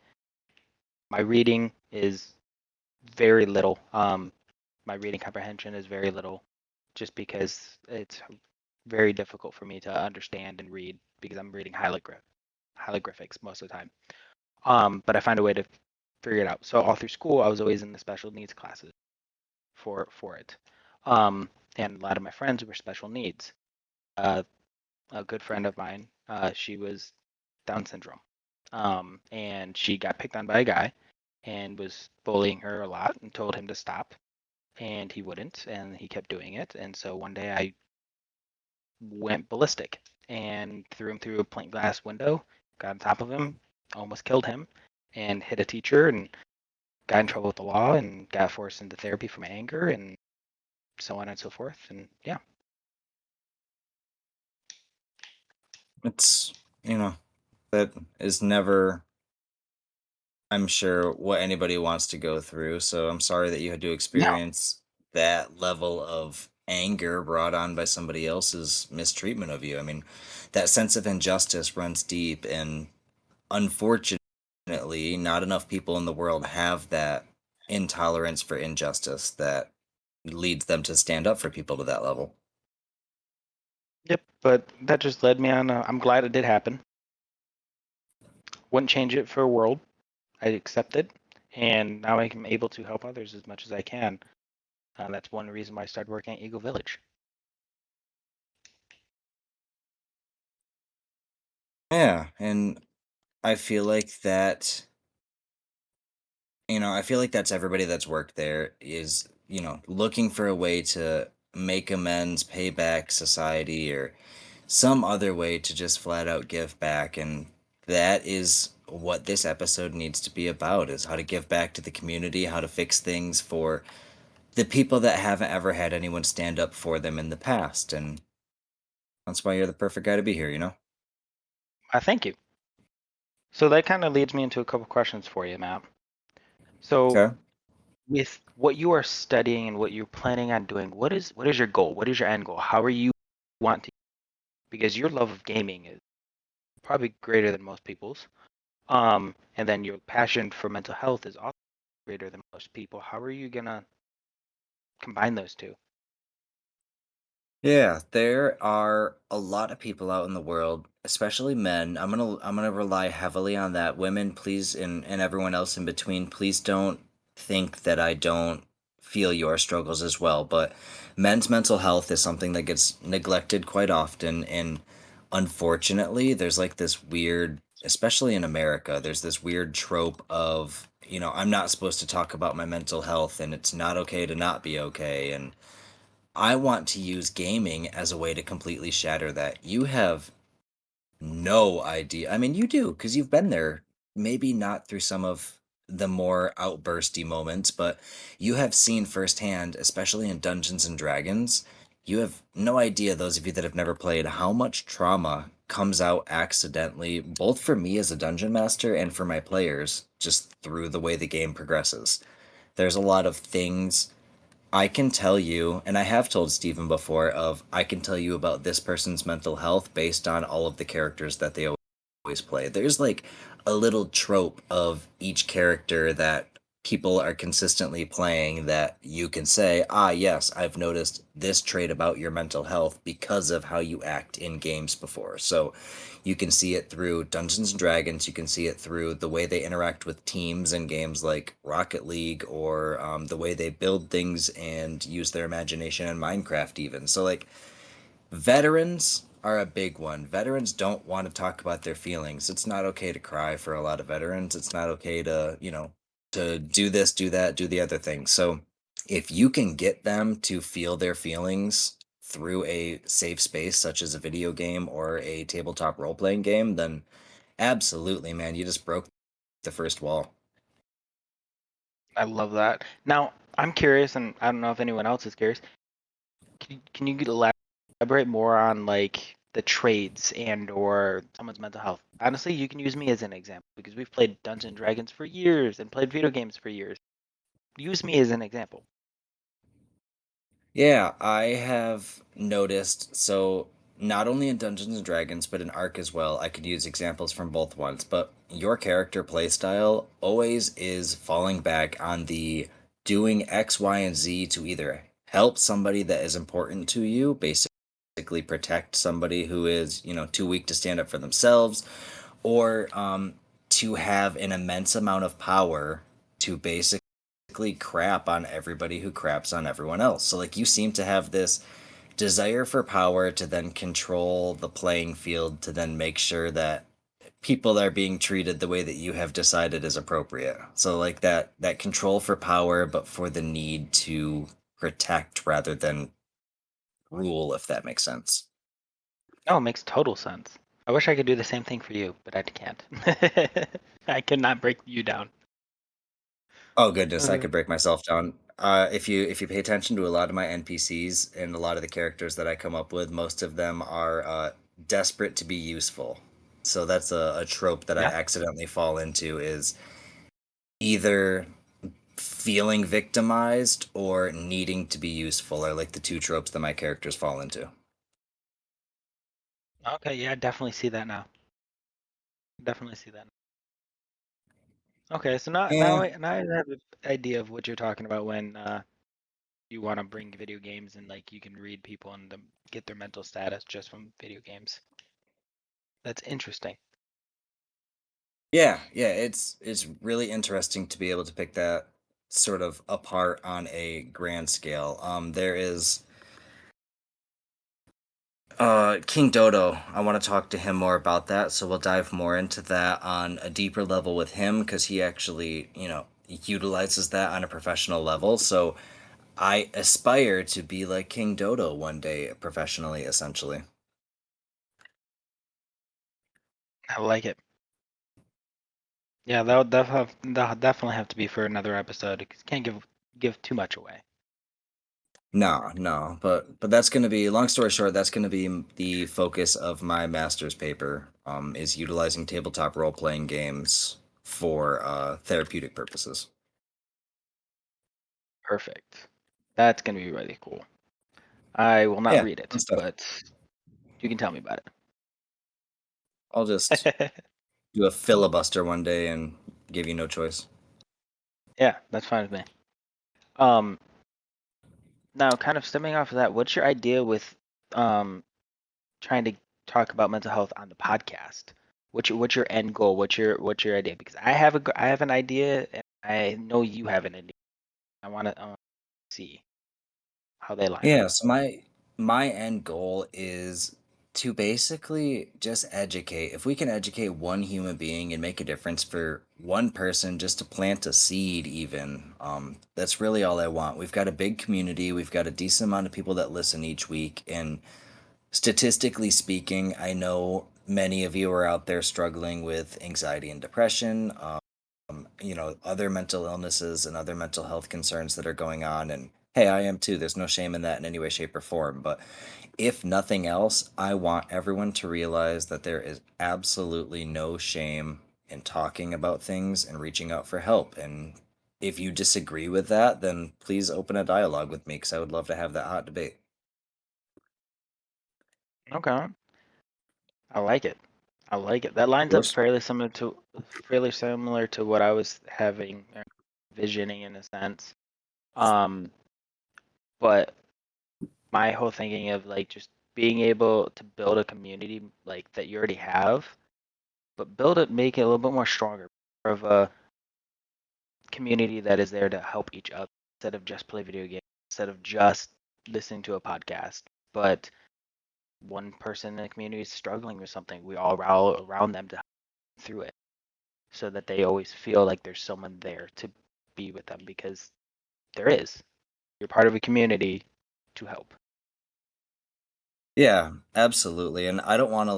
My reading is very little. My reading comprehension is very little, just because it's very difficult for me to understand and read because I'm reading hieroglyphics most of the time. But I find a way to figure it out. So all through school, I was always in the special needs classes for it. And a lot of my friends were special needs. Uh, a good friend of mine, she was Down syndrome, and she got picked on by a guy and was bullying her a lot and told him to stop, and he wouldn't, and he kept doing it. And so one day I went ballistic and threw him through a plate glass window, got on top of him, almost killed him, and hit a teacher and got in trouble with the law and got forced into therapy from anger and so on and so forth. And yeah. It's, you know, that is never, I'm sure, what anybody wants to go through. So I'm sorry that you had to No. experience that level of anger brought on by somebody else's mistreatment of you. I mean, that sense of injustice runs deep, and unfortunately, not enough people in the world have that intolerance for injustice that leads them to stand up for people to that level. Yep. But that just led me on. I'm glad it did happen. Wouldn't change it for a world. I accept it, and now I'm able to help others as much as I can. That's one reason why I started working at Eagle Village. Yeah, and I feel like that, I feel like that's everybody that's worked there is, looking for a way to make amends, pay back society, or some other way to just flat out give back. And that is what this episode needs to be about, is how to give back to the community, how to fix things for the people that haven't ever had anyone stand up for them in the past. And that's why you're the perfect guy to be here. I thank you. So that kind of leads me into a couple questions for you, Matt. So Okay. with what you are studying and what you're planning on doing, what is your goal? What is your end goal? How are you want to? Because your love of gaming is probably greater than most people's. And then your passion for mental health is also greater than most people. How are you gonna combine those two? Yeah, there are a lot of people out in the world, especially men. I'm gonna rely heavily on that. Women, please, and everyone else in between, please don't think that I don't feel your struggles as well. But men's mental health is something that gets neglected quite often, and unfortunately, there's like this weird, especially in America, there's this weird trope of, I'm not supposed to talk about my mental health, and it's not okay to not be okay, and I want to use gaming as a way to completely shatter that. You have no idea. I mean, you do, because you've been there. Maybe not through some of the more outbursty moments, but you have seen firsthand, especially in Dungeons and Dragons. You have no idea, those of you that have never played, how much trauma comes out accidentally, both for me as a dungeon master and for my players, just through the way the game progresses. There's a lot of things I can tell you, and I have told Steven before, I can tell you about this person's mental health based on all of the characters that they always play. There's like a little trope of each character that people are consistently playing that you can say, ah, yes, I've noticed this trait about your mental health because of how you act in games before. So you can see it through Dungeons and Dragons. You can see it through the way they interact with teams in games like Rocket League, or the way they build things and use their imagination in Minecraft, even. So, like, veterans are a big one. Veterans don't want to talk about their feelings. It's not okay to cry for a lot of veterans. It's not okay to, to do this, do that, do the other thing. So if you can get them to feel their feelings through a safe space, such as a video game or a tabletop role playing game, then absolutely, man, you just broke the first wall. I love that. Now, I'm curious, and I don't know if anyone else is curious. Can you elaborate more on like the trades and or someone's mental health? Honestly, you can use me as an example because we've played Dungeons and Dragons for years and played video games for years. Use me as an example. Yeah, I have noticed. So, not only in Dungeons and Dragons, but in Arc as well, I could use examples from both ones. But your character playstyle always is falling back on the doing X, Y, and Z to either help somebody that is important to you, basically protect somebody who is, too weak to stand up for themselves, or to have an immense amount of power to basically crap on everybody who craps on everyone else. So, like, you seem to have this desire for power to then control the playing field, to then make sure that people are being treated the way that you have decided is appropriate. So, like, that control for power, but for the need to protect rather than rule, if that makes sense. Oh, it makes total sense. I wish I could do the same thing for you, but I can't. I cannot break you down. Oh goodness, I Uh, could break myself down. If you pay attention to a lot of my NPCs and a lot of the characters that I come up with, most of them are desperate to be useful. So that's a trope that I yeah. accidentally fall into, is either feeling victimized or needing to be useful are like the two tropes that my characters fall into. Okay. Yeah. I definitely see that now. Definitely see that. Okay. So Yeah. now I have an idea of what you're talking about when you want to bring video games and like you can read people and them get their mental status just from video games. That's interesting. Yeah, yeah, it's really interesting to be able to pick that sort of apart on a grand scale. There is King Dodo. I want to talk to him more about that, so we'll dive more into that on a deeper level with him because he actually, utilizes that on a professional level. So I aspire to be like King Dodo one day professionally, essentially. I like it. Yeah, that'll definitely have to be for another episode because can't give too much away. No, no, but that's going to be, long story short, that's going to be the focus of my master's paper, is utilizing tabletop role-playing games for therapeutic purposes. Perfect. That's gonna be really cool. I will not Yeah, read fun it, stuff. but you can tell me about I'll just it. do a filibuster one day and give you no choice. Yeah, that's fine with me. Um, Now kind of stemming off of that, what's your idea with um trying to talk about mental health on the podcast? What's your end goal? What's your idea? Because I have an idea, and I know you have an idea. I want to see how they line up. Yeah, so my end goal is to basically just educate. If we can educate one human being and make a difference for one person, just to plant a seed, even, that's really all I want. We've got a big community. We've got a decent amount of people that listen each week, and statistically speaking, I know many of you are out there struggling with anxiety and depression. Other mental illnesses and other mental health concerns that are going on. And hey, I am too. There's no shame in that in any way, shape, or form. But if nothing else, I want everyone to realize that there is absolutely no shame in talking about things and reaching out for help. And if you disagree with that, then please open a dialogue with me because I would love to have that hot debate. Okay, I like it. I like it. That Of lines up course. fairly similar to what I was having visioning in a sense. Um, but my whole thinking of like just being able to build a community like that you already have, but build it, make it a little bit more stronger, more of a community that is there to help each other instead of just play video games, instead of just listening to a podcast. But one person in the community is struggling with something, we all rally around them to help them through it, so that they always feel like there's someone there to be with them because there is. You're part of a community to help. Yeah, absolutely. And I don't want to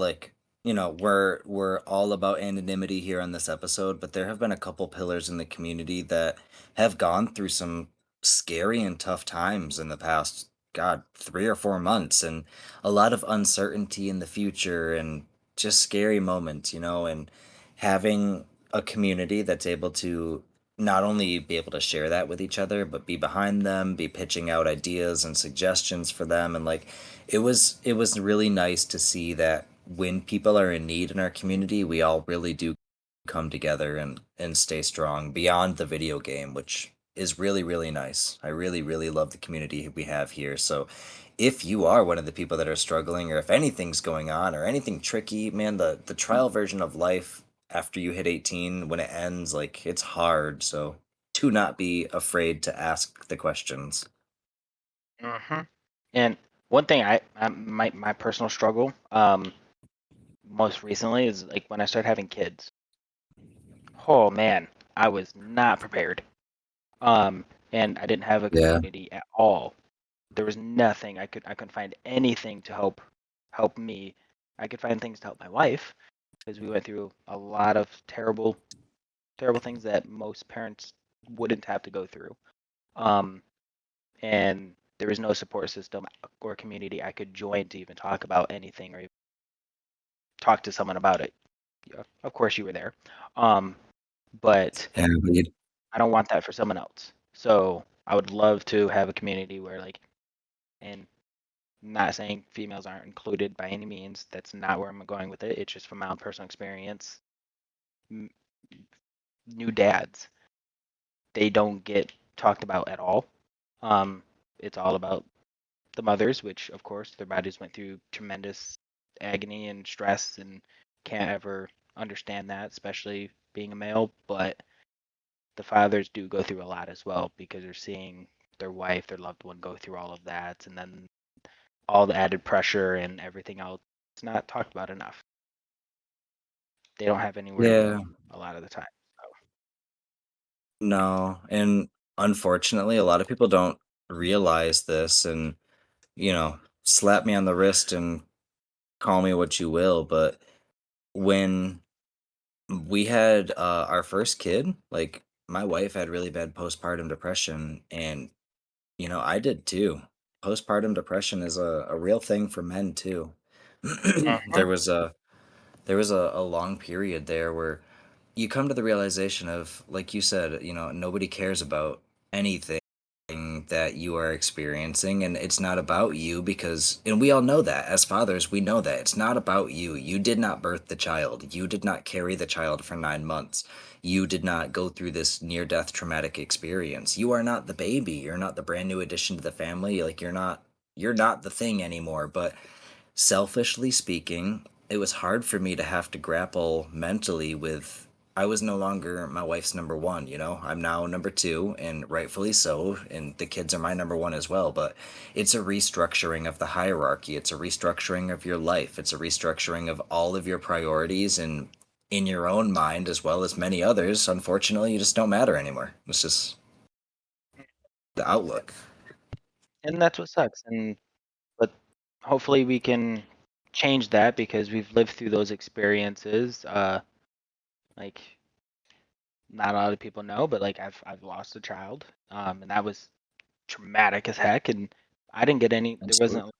we're all about anonymity here on this episode, but there have been a couple pillars in the community that have gone through some scary and tough times in the past, God, 3 or 4 months, and a lot of uncertainty in the future and just scary moments, and having a community that's able to not only be able to share that with each other, but be behind them, be pitching out ideas and suggestions for them. And like it was really nice to see that when people are in need in our community, we all really do come together and stay strong beyond the video game, which is really really nice. I really really love the community we have here. So if you are one of the people that are struggling, or if anything's going on or anything tricky, man, the trial version of life after you hit 18, when it ends, like, it's hard. So to not be afraid to ask the questions. Hmm. And one thing my personal struggle most recently is like when I started having kids. Oh man, I was not prepared. And I didn't have a Yeah. community at all. There was nothing I couldn't find anything to help me. I could find things to help my wife because we went through a lot of terrible things that most parents wouldn't have to go through. Um, and there was no support system or community I could join to even talk about anything or even talk to someone about it. Yeah, of course you were there. Um, but Yeah, but you I don't want that for someone else. So I would love to have a community where like, and not saying females aren't included by any means. That's not where I'm going with it. It's just from my own personal experience. M- New dads, they don't get talked about at all. Um, it's all about the mothers, which of course their bodies went through tremendous agony and stress and can't ever understand that, especially being a male, but the fathers do go through a lot as well because they're seeing their wife, their loved one go through all of that, and then all the added pressure and everything else. It's not talked about enough. They don't have anywhere to Yeah, go a lot of the time. So, no, and unfortunately, a lot of people don't realize this and, slap me on the wrist and call me what you will, but when we had, our first kid, like, my wife had really bad postpartum depression, and, I did too. Postpartum depression is a real thing for men too. uh-huh. There was a long period there where you come to the realization of, like you said, nobody cares about anything that you are experiencing, and it's not about you because, and we all know that as fathers, we know that it's not about you. You did not birth the child. You did not carry the child for 9 months. You did not go through this near death traumatic experience. You are not the baby. You're not the brand new addition to the family. Like, you're not the thing anymore. But selfishly speaking, it was hard for me to have to grapple mentally with, I was no longer my wife's number one, I'm now number two, and rightfully so, and the kids are my number one as well. But it's a restructuring of the hierarchy, it's a restructuring of your life, it's a restructuring of all of your priorities, and in your own mind as well as many others, unfortunately, you just don't matter anymore. It's just the outlook. And that's what sucks. And but hopefully we can change that because we've lived through those experiences. Like not a lot of people know, but like I've lost a child, and that was traumatic as heck. And I didn't get any. There Absolutely. wasn't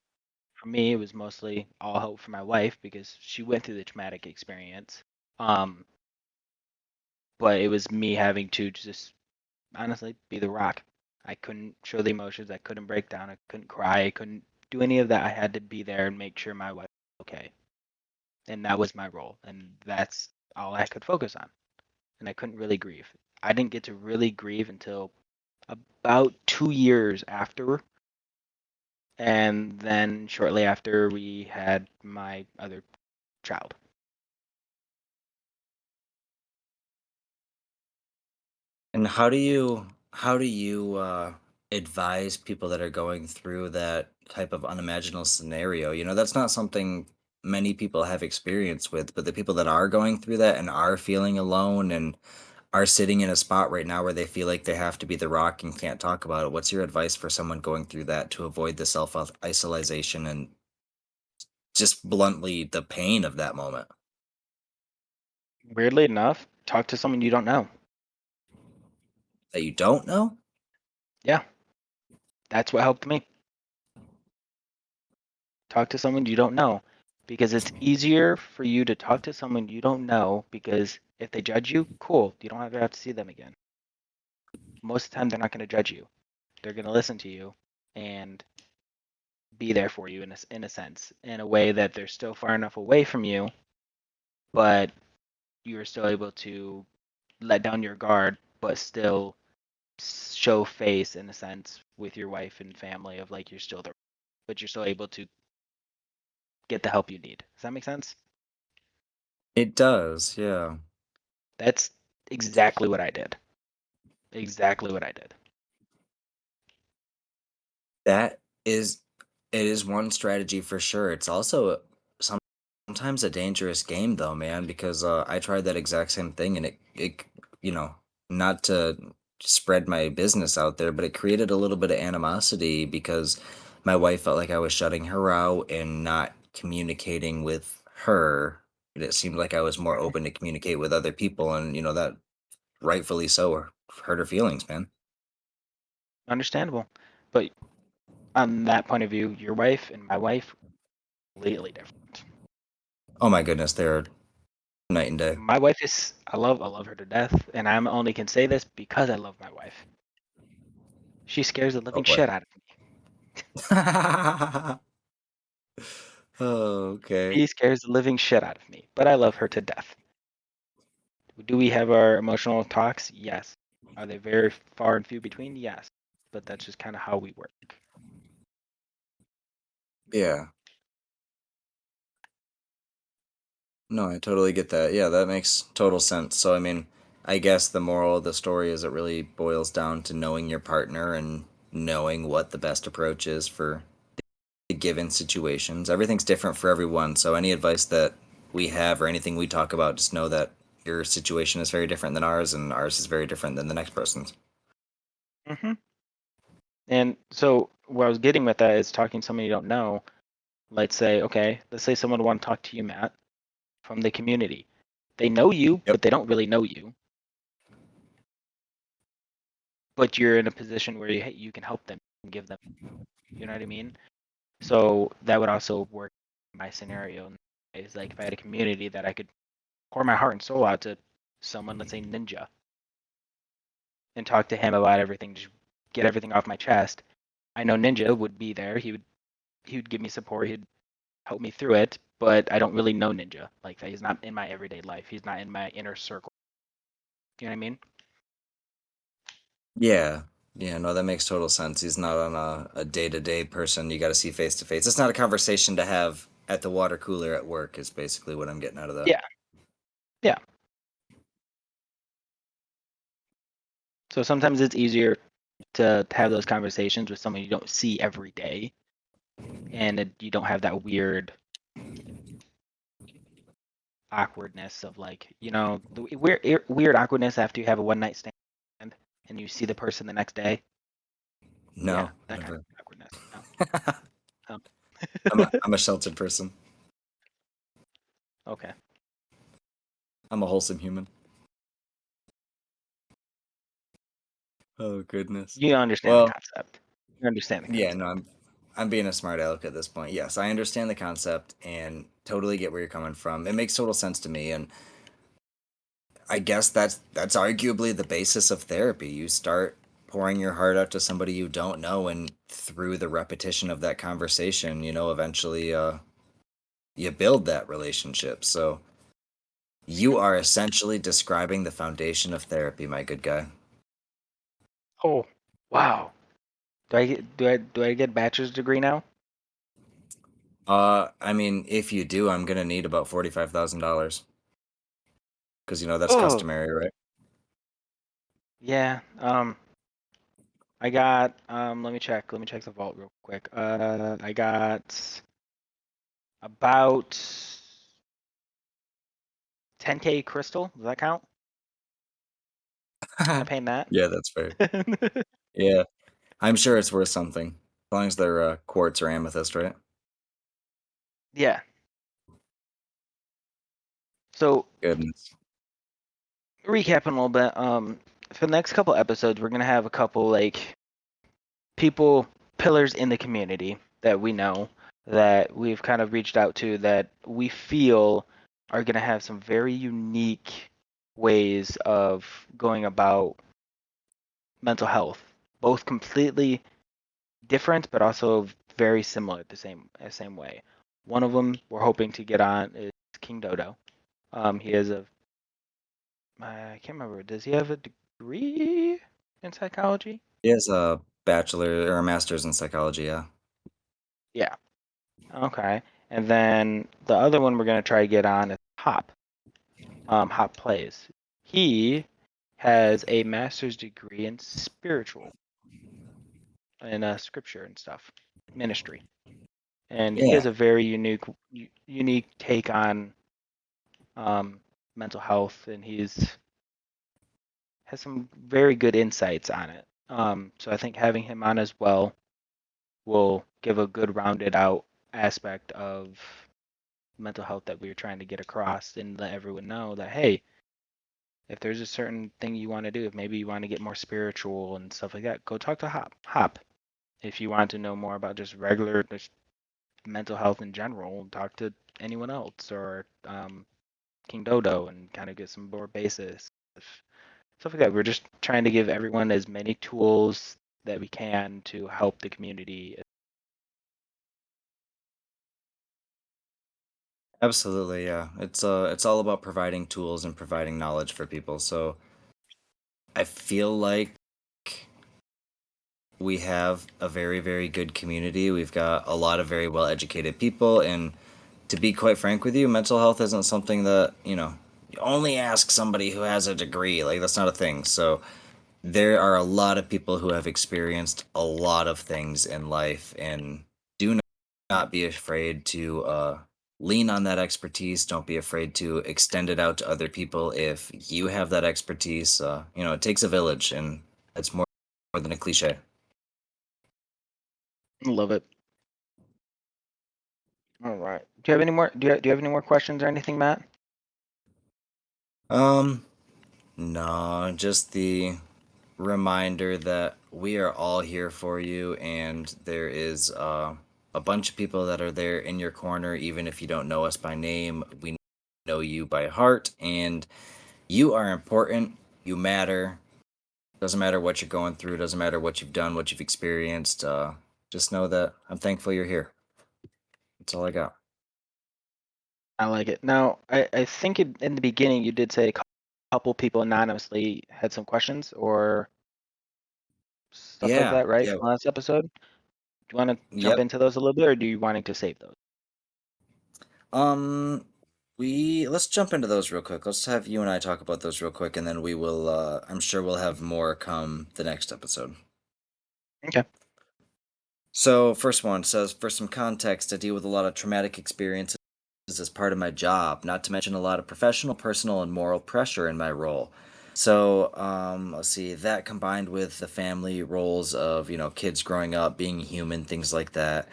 for me. It was mostly all hope for my wife because she went through the traumatic experience. Um, but it was me having to just honestly be the rock. I couldn't show the emotions. I couldn't break down. I couldn't cry. I couldn't do any of that. I had to be there and make sure my wife was okay. And that was my role. And that's all I could focus on. And I couldn't really grieve. I didn't get to really grieve until about 2 years after. And then shortly after, we had my other child. And how do you advise people that are going through that type of unimaginable scenario? That's not something many people have experience with, but the people that are going through that and are feeling alone and are sitting in a spot right now where they feel like they have to be the rock and can't talk about it. What's your advice for someone going through that to avoid the self isolation and just bluntly the pain of that moment Weirdly enough, talk to someone you don't know. that you don't know? Yeah, that's what helped me. Talk to someone you don't know because it's easier for you to talk to someone you don't know because if they judge you, cool, you don't ever have to see them again. Most of the time, they're not going to judge you. They're going to listen to you and be there for you in a sense, in a way that they're still far enough away from you, but you're still able to let down your guard, but still show face in a sense with your wife and family of like you're still there, but you're still able to get the help you need. Does that make sense? It does, yeah. That's exactly what I did. Exactly what I did. That is it is one strategy for sure. It's also sometimes a dangerous game though, man, because I tried that exact same thing and it you know, not to spread my business out there, but it created a little bit of animosity because my wife felt like I was shutting her out and not communicating with her. And it seemed like I was more Mhm. open to communicate with other people, and that rightfully so hurt her feelings, man. Understandable. But on that point of view, your wife and my wife, completely different. Oh my goodness, they're night and day. My wife is I love her to death, and I'm only can say this because I love my wife. She scares the Oh living boy. shit out of me. Oh, okay. She scares the living shit out of me, but I love her to death. Do we have our emotional talks? Yes. Are they very far and few between? Yes. But that's just kind of how we work. Yeah. No, I totally get that. Yeah, that makes total sense. So, I mean, I guess the moral of the story is it really boils down to knowing your partner and knowing what the best approach is for the given situations. Everything's different for everyone. So, any advice that we have or anything we talk about, just know that your situation is very different than ours, and ours is very different than the next person's. Hmm. And so where I was getting with that is talking to someone you don't know. Let's say someone would want to talk to you, Matt, from the community. They know you, Yep. but they don't really know you. But you're in a position where you can help them and give them, you know what I mean? So that would also work in my scenario. Is like if I had a community that I could pour my heart and soul out to someone, let's say Ninja, and talk to him about everything, just get everything off my chest. I know Ninja would be there. He would give me support. He'd help me through it. But I don't really know Ninja like that. He's not in my everyday life. He's not in my inner circle. You know what I mean? Yeah. Yeah, no, that makes total sense. He's not on a day-to-day person you got to see face to face. It's not a conversation to have at the water cooler at work, is basically what I'm getting out of that. Yeah, yeah. So sometimes it's easier to have those conversations with someone you don't see every day, and you don't have that weird awkwardness of like, the weird awkwardness after you have a one night stand and you see the person the next day. Yeah, No, that kind of never. awkwardness. No. Um, I'm a sheltered person. okay. I'm a wholesome human. Oh goodness. You understand the Well, concept. You understand the yeah, concept. no, I'm being a smart aleck at this point. Yes, I understand the concept and totally get where you're coming from. It makes total sense to me, and I guess that's arguably the basis of therapy. You start pouring your heart out to somebody you don't know, and through the repetition of that conversation, eventually you build that relationship. So you Mhm. are essentially describing the foundation of therapy, my good guy. Oh, wow. Do I get bachelor's degree now? I mean, if you do, I'm gonna need about $45,000 because that's Oh, customary, right? yeah. I got let me check. Let me check the vault real quick. I got about 10K crystal. Does that count? Am I paying that? Yeah, that's fair. Yeah, I'm sure it's worth something as long as they're quartz or amethyst, right? Yeah. So Goodness. recapping a little bit, for the next couple episodes, we're gonna have a couple like people, pillars in the community that we know that we've kind of reached out to that we feel are gonna have some very unique ways of going about mental health, both completely different but also very similar the same way. One of them we're hoping to get on is King Dodo. He has I can't remember. Does he have a degree in psychology? He has a bachelor or a master's in psychology, yeah. Yeah. Okay. And then the other one we're gonna try to get on is Hop. Hop plays. He has a master's degree in spiritual and scripture and stuff, ministry, and he Yeah, has a very unique take on um, mental health, and he's has some very good insights on it. So I think having him on as well will give a good rounded out aspect of mental health that we were trying to get across and let everyone know that hey, if there's a certain thing you want to do, if maybe you want to get more spiritual and stuff like that, go talk to Hop. If you want to know more about just regular just mental health in general, talk to anyone else or King Dodo and kind of get some more basis stuff like that. We're just trying to give everyone as many tools that we can to help the community. absolutely, yeah. It's all about providing tools and providing knowledge for people. So I feel like we have a very, very good community. We've got a lot of very well educated people, and to be quite frank with you, mental health isn't something that, you only ask somebody who has a degree. Like, that's not a thing. So, there are a lot of people who have experienced a lot of things in life, and do not be afraid to lean on that expertise. Don't be afraid to extend it out to other people if you have that expertise. It takes a village, and it's more than a cliche. Love it. All right. Do you have any more? Do you have any more questions or anything, Matt? Um, no, just the reminder that we are all here for you, and there is a bunch of people that are there in your corner, even if you don't know us by name. We know you by heart, and you are important. You matter. Doesn't matter what you're going through, doesn't matter what you've done, what you've experienced. Just know that I'm thankful you're here. That's all I got. I like it. Now, I think in the beginning you did say a couple people anonymously had some questions or stuff like Yeah, that, right? yeah, From last episode. Do you want to jump yep. into those a little bit, or do you wanting to save those? Um, we let's jump into those real quick. Let's have you and I talk about those real quick, and then we will. I'm sure we'll have more come the next episode. Okay. So, first one says, for some context, I deal with a lot of traumatic experiences as part of my job, not to mention a lot of professional, personal, and moral pressure in my role. So, let's see, that combined with the family roles of, kids growing up, being human, things like that.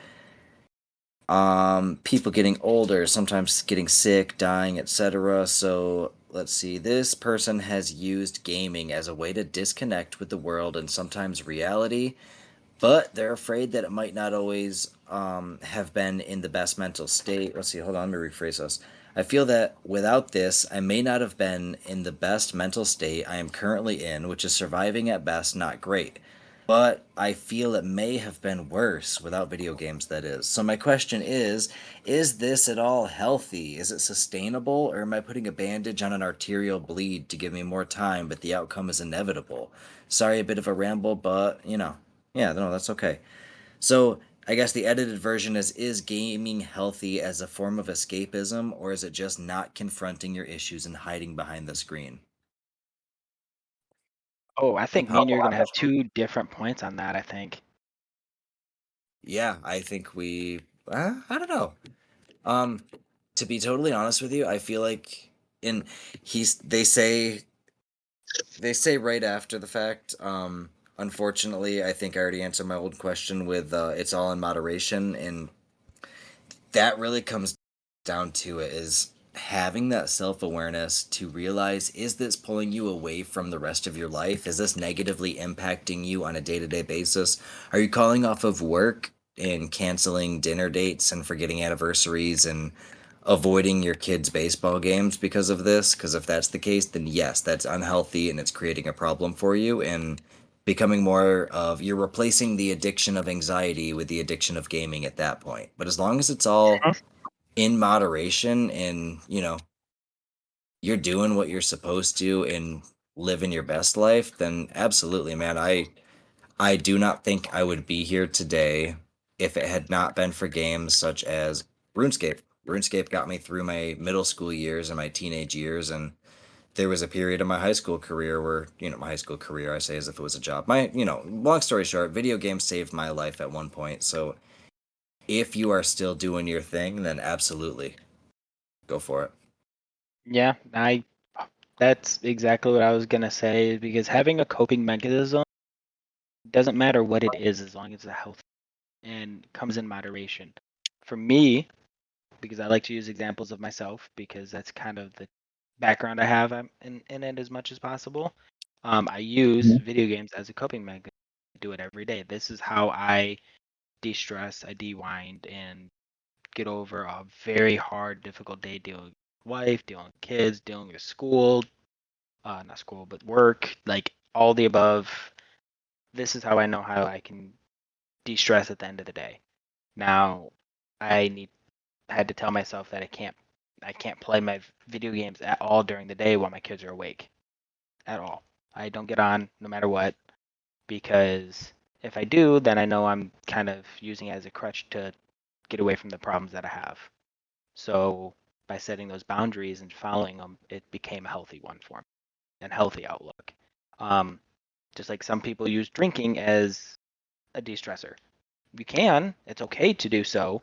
People getting older, sometimes getting sick, dying, etc. So, let's see, this person has used gaming as a way to disconnect with the world and sometimes reality, but they're afraid that it might not always have been in the best mental state. Let's see, hold on, let me rephrase this. I feel that without this, I may not have been in the best mental state I am currently in, which is surviving at best, not great. But I feel it may have been worse without video games, that is. So, my question is this at all healthy? Is it sustainable? Or am I putting a bandage on an arterial bleed to give me more time, but the outcome is inevitable? Sorry, a bit of a ramble, but, yeah, no, that's okay. So I guess the edited version is gaming healthy as a form of escapism, or is it just not confronting your issues and hiding behind the screen? Oh, I Pretty think me and you are powerful gonna have question. two different points on that, I think. Yeah, I think I don't know. Um, to be totally honest with you, I feel like in he's they say right after the fact. Unfortunately, I think I already answered my old question with it's all in moderation, and that really comes down to it is having that self-awareness to realize, is this pulling you away from the rest of your life? Is this negatively impacting you on a day-to-day basis? Are you calling off of work and canceling dinner dates and forgetting anniversaries and avoiding your kids' baseball games because of this? Because if that's the case, then yes, that's unhealthy and it's creating a problem for you, and becoming more of, you're replacing the addiction of anxiety with the addiction of gaming at that point. But as long as it's all Mhm. in moderation, and you're doing what you're supposed to and living your best life, then absolutely, man. I do not think I would be here today if it had not been for games such as RuneScape got me through my middle school years and my teenage years, and there was a period in my high school career where, my high school career, I say as if it was a job. Long story short, video games saved my life at one point. So if you are still doing your thing, then absolutely go for it. Yeah, I that's exactly what I was gonna say, because having a coping mechanism doesn't matter what it is as long as it's healthy and comes in moderation. For me, because I like to use examples of myself because that's kind of the background I have in it as much as possible. I use video games as a coping mechanism. I do it every day. This is how I de-stress, I de-wind, and get over a very hard, difficult day dealing with wife, dealing with kids, dealing with school, not school, but work, like all the above. This is how I know how I can de-stress at the end of the day. Now, I need had to tell myself that I can't play my video games at all during the day while my kids are awake at all. I don't get on no matter what, because if I do, then I know I'm kind of using it as a crutch to get away from the problems that I have. So by setting those boundaries and following them, it became a healthy one for me and healthy outlook. Um, just like some people use drinking as a de-stressor. You can, it's okay to do so,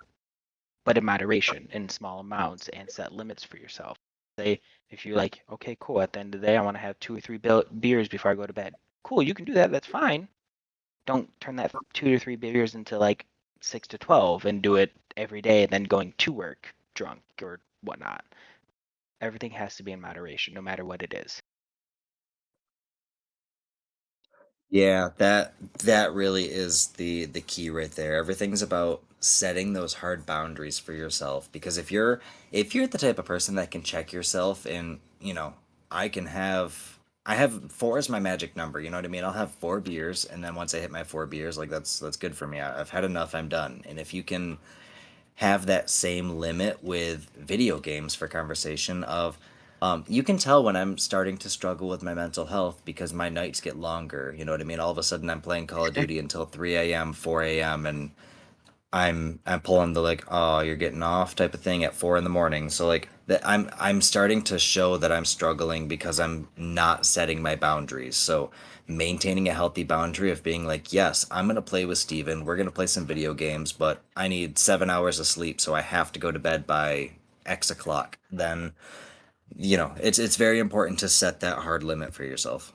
but in moderation, in small amounts, and set limits for yourself. Say, if you like, okay, cool, at the end of the day, I want to have 2 or 3 beers before I go to bed. Cool, you can do that, that's fine. Don't turn that 2 to 3 beers into like 6 to 12 and do it every day and then going to work drunk or whatnot. Everything has to be in moderation, no matter what it is. Yeah, that really is the key right there. Everything's about setting those hard boundaries for yourself because if you're the type of person that can check yourself and, I have four is my magic number, you know what I mean? I'll have 4 beers and then once I hit my 4 beers, like that's good for me. I've had enough, I'm done. And if you can have that same limit with video games for conversation of you can tell when I'm starting to struggle with my mental health because my nights get longer. You know what I mean? All of a sudden I'm playing Call of Duty until 3 a.m., 4 a.m. and I'm pulling the like, oh, you're getting off type of thing at 4 in the morning. So like that I'm starting to show that I'm struggling because I'm not setting my boundaries. So maintaining a healthy boundary of being like, yes, I'm gonna play with Steven, we're gonna play some video games, but I need 7 hours of sleep, so I have to go to bed by X o'clock. Then, it's very important to set that hard limit for yourself.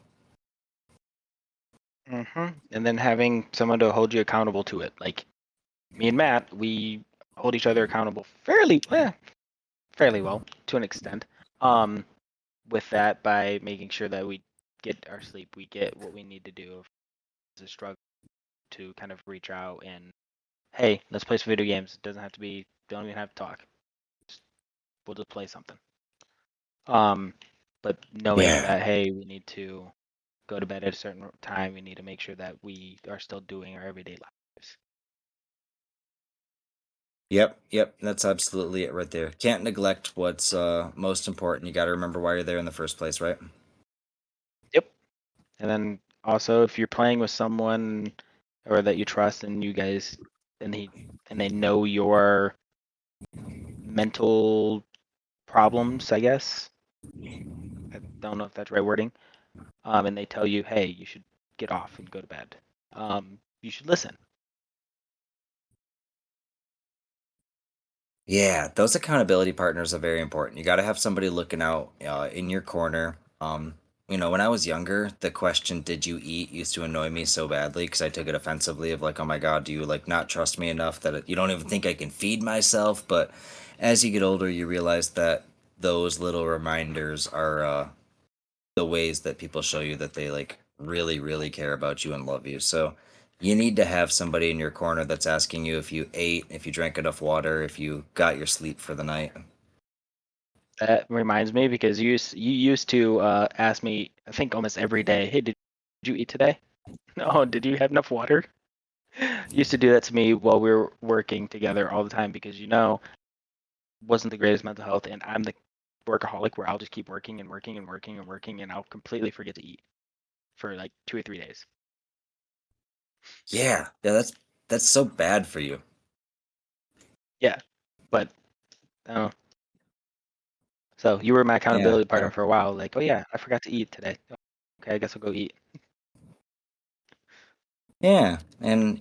And then having someone to hold you accountable to it. Like me and Matt, we hold each other accountable fairly well to an extent. Um, with that, by making sure that we get our sleep, we get what we need to do. If it's a struggle to kind of reach out and hey, let's play some video games. It doesn't have to be. Don't even have to talk. Just, we'll just play something. Um, but knowing Yeah. that hey, we need to go to bed at a certain time. We need to make sure that we are still doing our everyday lives. Yep, that's absolutely it right there. Can't neglect what's most important. You got to remember why you're there in the first place, right? Yep. And then also, if you're playing with someone or that you trust, and you guys, and he, and they know your mental problems, I guess. I don't know if that's right wording. And they tell you, hey, you should get off and go to bed. You should listen. Yeah, those accountability partners are very important. You got to have somebody looking out in your corner. When I was younger, the question "Did you eat?" used to annoy me so badly because I took it offensively. Of like, "Oh my God, do you like not trust me enough that you don't even think I can feed myself?" But as you get older, you realize that those little reminders are the ways that people show you that they like really, really care about you and love you. So you need to have somebody in your corner that's asking you if you ate, if you drank enough water, if you got your sleep for the night. That reminds me because you used to ask me, I think almost every day, hey, did you eat today? No, did you have enough water? You used to do that to me while we were working together all the time because wasn't the greatest mental health, and I'm the workaholic where I'll just keep working and working and working and working, and I'll completely forget to eat for like 2 or 3 days. Yeah, that's so bad for you. Yeah, but uh, so you were my Yeah, accountability partner for a while. Like, oh yeah, I forgot to eat today. Okay, I guess I'll go eat. yeah, and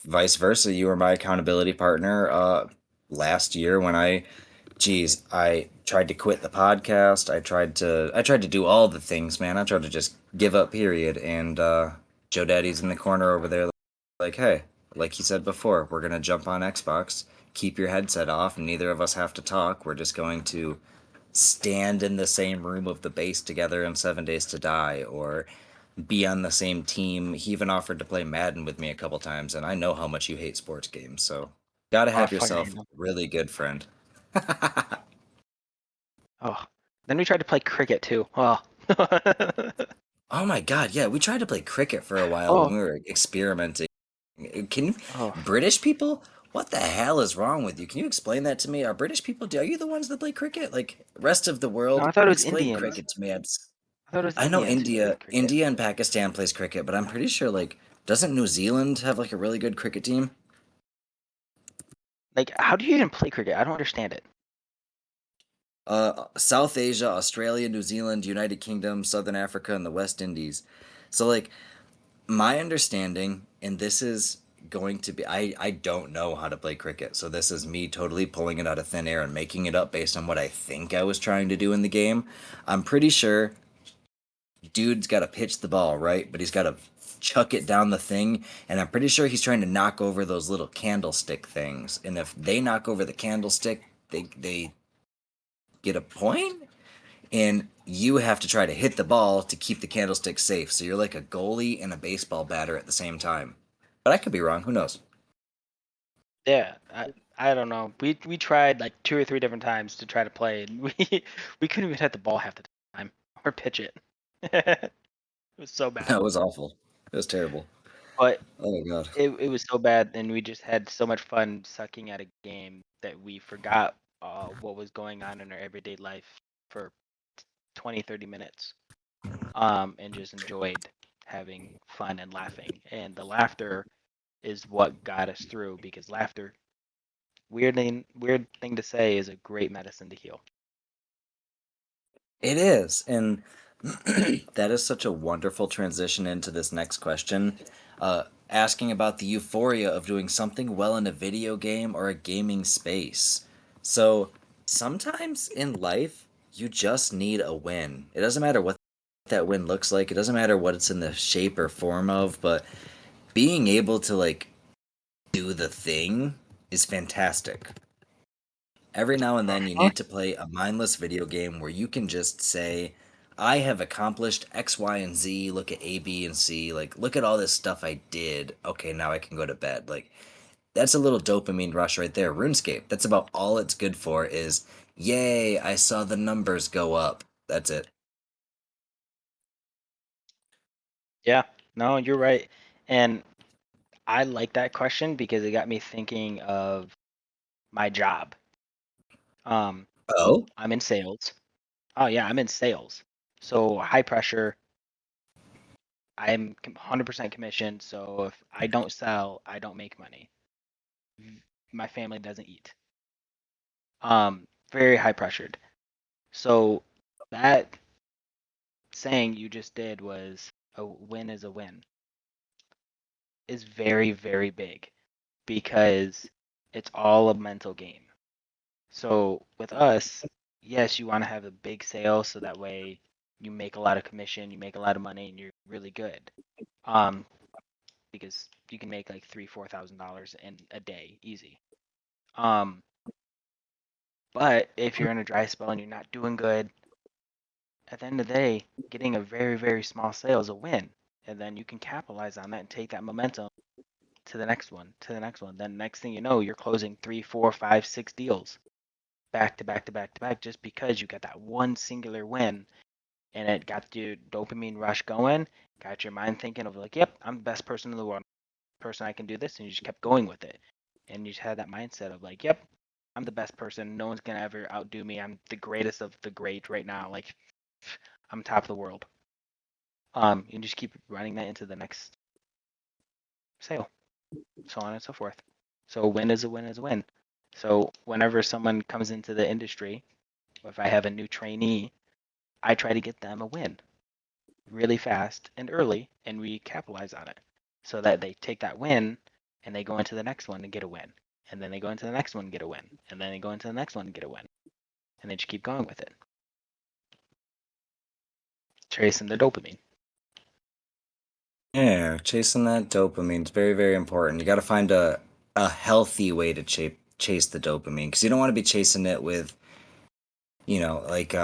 vice versa. You were my accountability partner last year when I tried to quit the podcast. I tried to do all the things, man. I tried to just give up, period. And Joe Daddy's in the corner over there, like, hey, like he said before, we're gonna jump on Xbox. Keep your headset off, and neither of us have to talk. We're just going to stand in the same room of the base together in 7 Days to Die, or be on the same team. He even offered to play Madden with me a couple times, and I know how much you hate sports games, so gotta Oh, I have fucking yourself hate a them. really good friend. Oh, then we tried to play cricket too. Oh, Oh my god, yeah, we tried to play cricket for a while when oh, we were experimenting. Can you, oh. British people? What the hell is wrong with you? Can you explain that to me? Are British people, are you the ones that play cricket? Like, rest of the No, world, I thought it was explain Indians. cricket to me. I thought it was I know Indians who India, played cricket. India and Pakistan plays cricket, but I'm pretty sure, like, doesn't New Zealand have like a really good cricket team? Like, how do you even play cricket? I don't understand it. South Asia, Australia, New Zealand, United Kingdom, Southern Africa, and the West Indies. So like my understanding, and this is going to be I don't know how to play cricket, so this is me totally pulling it out of thin air and making it up based on what I think I was trying to do in the game. I'm pretty sure dude's got to pitch the ball, right? But he's got to chuck it down the thing, and I'm pretty sure he's trying to knock over those little candlestick things. And if they knock over the candlestick, they get a point, and you have to try to hit the ball to keep the candlestick safe. So you're like a goalie and a baseball batter at the same time. But I could be wrong. Who knows? Yeah, I don't know. We tried like two or three different times to try to play, and we couldn't even hit the ball half the time or pitch it. It was so bad. That was awful. It was terrible. But Oh god. it was so bad, and we just had so much fun sucking at a game that we forgot what was going on in our everyday life for 20, 30 minutes. And just enjoyed having fun and laughing. And the laughter is what got us through because laughter, weird thing to say, is a great medicine to heal. It is. And that is such a wonderful transition into this next question. Asking about the euphoria of doing something well in a video game or a gaming space. So sometimes in life, you just need a win. It doesn't matter what that win looks like, it doesn't matter what it's in the shape or form of, but being able to like do the thing is fantastic. Every now and then, you Uh-huh. need to play a mindless video game where you can just say, I have accomplished X, Y, and Z. Look at A, B, and C. Like, look at all this stuff I did. Okay, now I can go to bed. Like, that's a little dopamine rush right there. RuneScape, that's about all it's good for is, yay, I saw the numbers go up. That's it. Yeah, no, you're right. And I like that question because it got me thinking of my job. Um, Oh? I'm in sales. Oh yeah, I'm in sales. So high pressure. I'm 100% commission. So if I don't sell, I don't make money. My family doesn't eat. Very high pressured. So that saying you just did was a win is a win is very, very big because it's all a mental game. So with us, yes, you want to have a big sale so that way you make a lot of commission, you make a lot of money, and you're really good. Um, because you can make like $3,000, $4,000 in a day, easy. Um, but if you're in a dry spell and you're not doing good, at the end of the day, getting a very, very small sale is a win. And then you can capitalize on that and take that momentum to the next one, to the next one. Then next thing you know, you're closing three, four, five, six deals back to back to back to back just because you got that one singular win and it got your dopamine rush going, got your mind thinking of like, yep, I'm the best person in the world, person I can do this, and you just kept going with it. And you just had that mindset of like, yep, I'm the best person. No one's gonna ever outdo me. I'm the greatest of the great right now. Like I'm top of the world. You just keep running that into the next sale, so on and so forth. So a win is a win is a win. So whenever someone comes into the industry, if I have a new trainee, I try to get them a win really fast and early, and we capitalize on it so that they take that win and they go into the next one and get a win. And then they go into the next one and get a win. And then they go into the next one and get a win. And they just keep going with it, chasing the dopamine. Yeah, chasing that dopamine is very, very important. You got to find a healthy way to chase the dopamine because you don't want to be chasing it with, like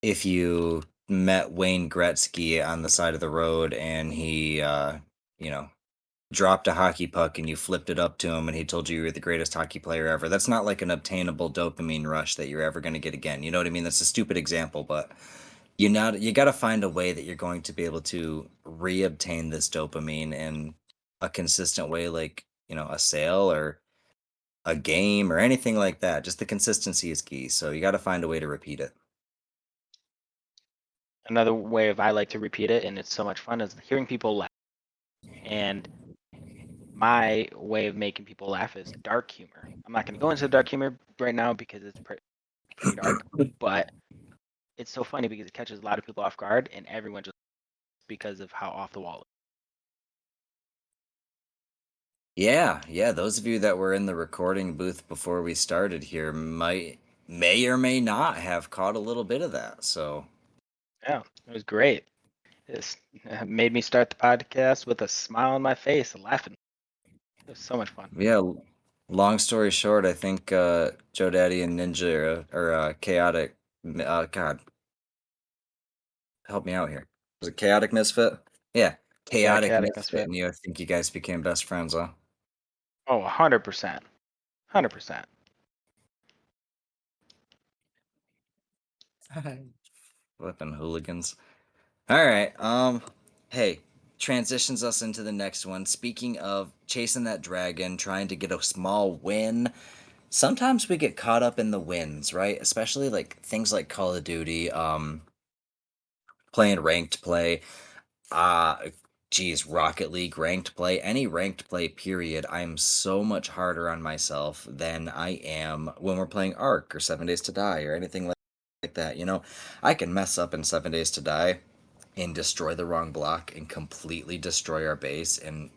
if you met Wayne Gretzky on the side of the road and he, you know, dropped a hockey puck and you flipped it up to him and he told you you were the greatest hockey player ever. That's not like an obtainable dopamine rush that you're ever going to get again. You know what I mean? That's a stupid example, but you got to find a way that you're going to be able to reobtain this dopamine in a consistent way, like, a sale or a game or anything like that. Just the consistency is key. So you got to find a way to repeat it. Another way of I like to repeat it, and it's so much fun, is hearing people laugh. And my way of making people laugh is dark humor. I'm not going to go into dark humor right now because it's pretty dark, but it's so funny because it catches a lot of people off guard, and everyone just because of how off the wall. Yeah, yeah, those of you that were in the recording booth before we started here may or may not have caught a little bit of that. So, Yeah, it was great. It made me start the podcast with a smile on my face and laughing. It was so much fun. yeah, long story short, I think Joe Daddy and Ninja are chaotic God, help me out here. Was it Chaotic Misfit? Yeah, Yeah, Chaotic chaotic Misfit, misfit. and I think you guys became best friends, huh? Oh, 100%. 100%. Flipping hooligans. All right. Hey, transitions us into the next one. Speaking of chasing that dragon, trying to get a small win. Sometimes we get caught up in the wins, right? Especially like things like Call of Duty, playing ranked play. Uh geez, Rocket League ranked play, any ranked play period. I'm so much harder on myself than I am when we're playing Ark or 7 Days to Die or anything like that. I can mess up in 7 Days to Die and destroy the wrong block and completely destroy our base and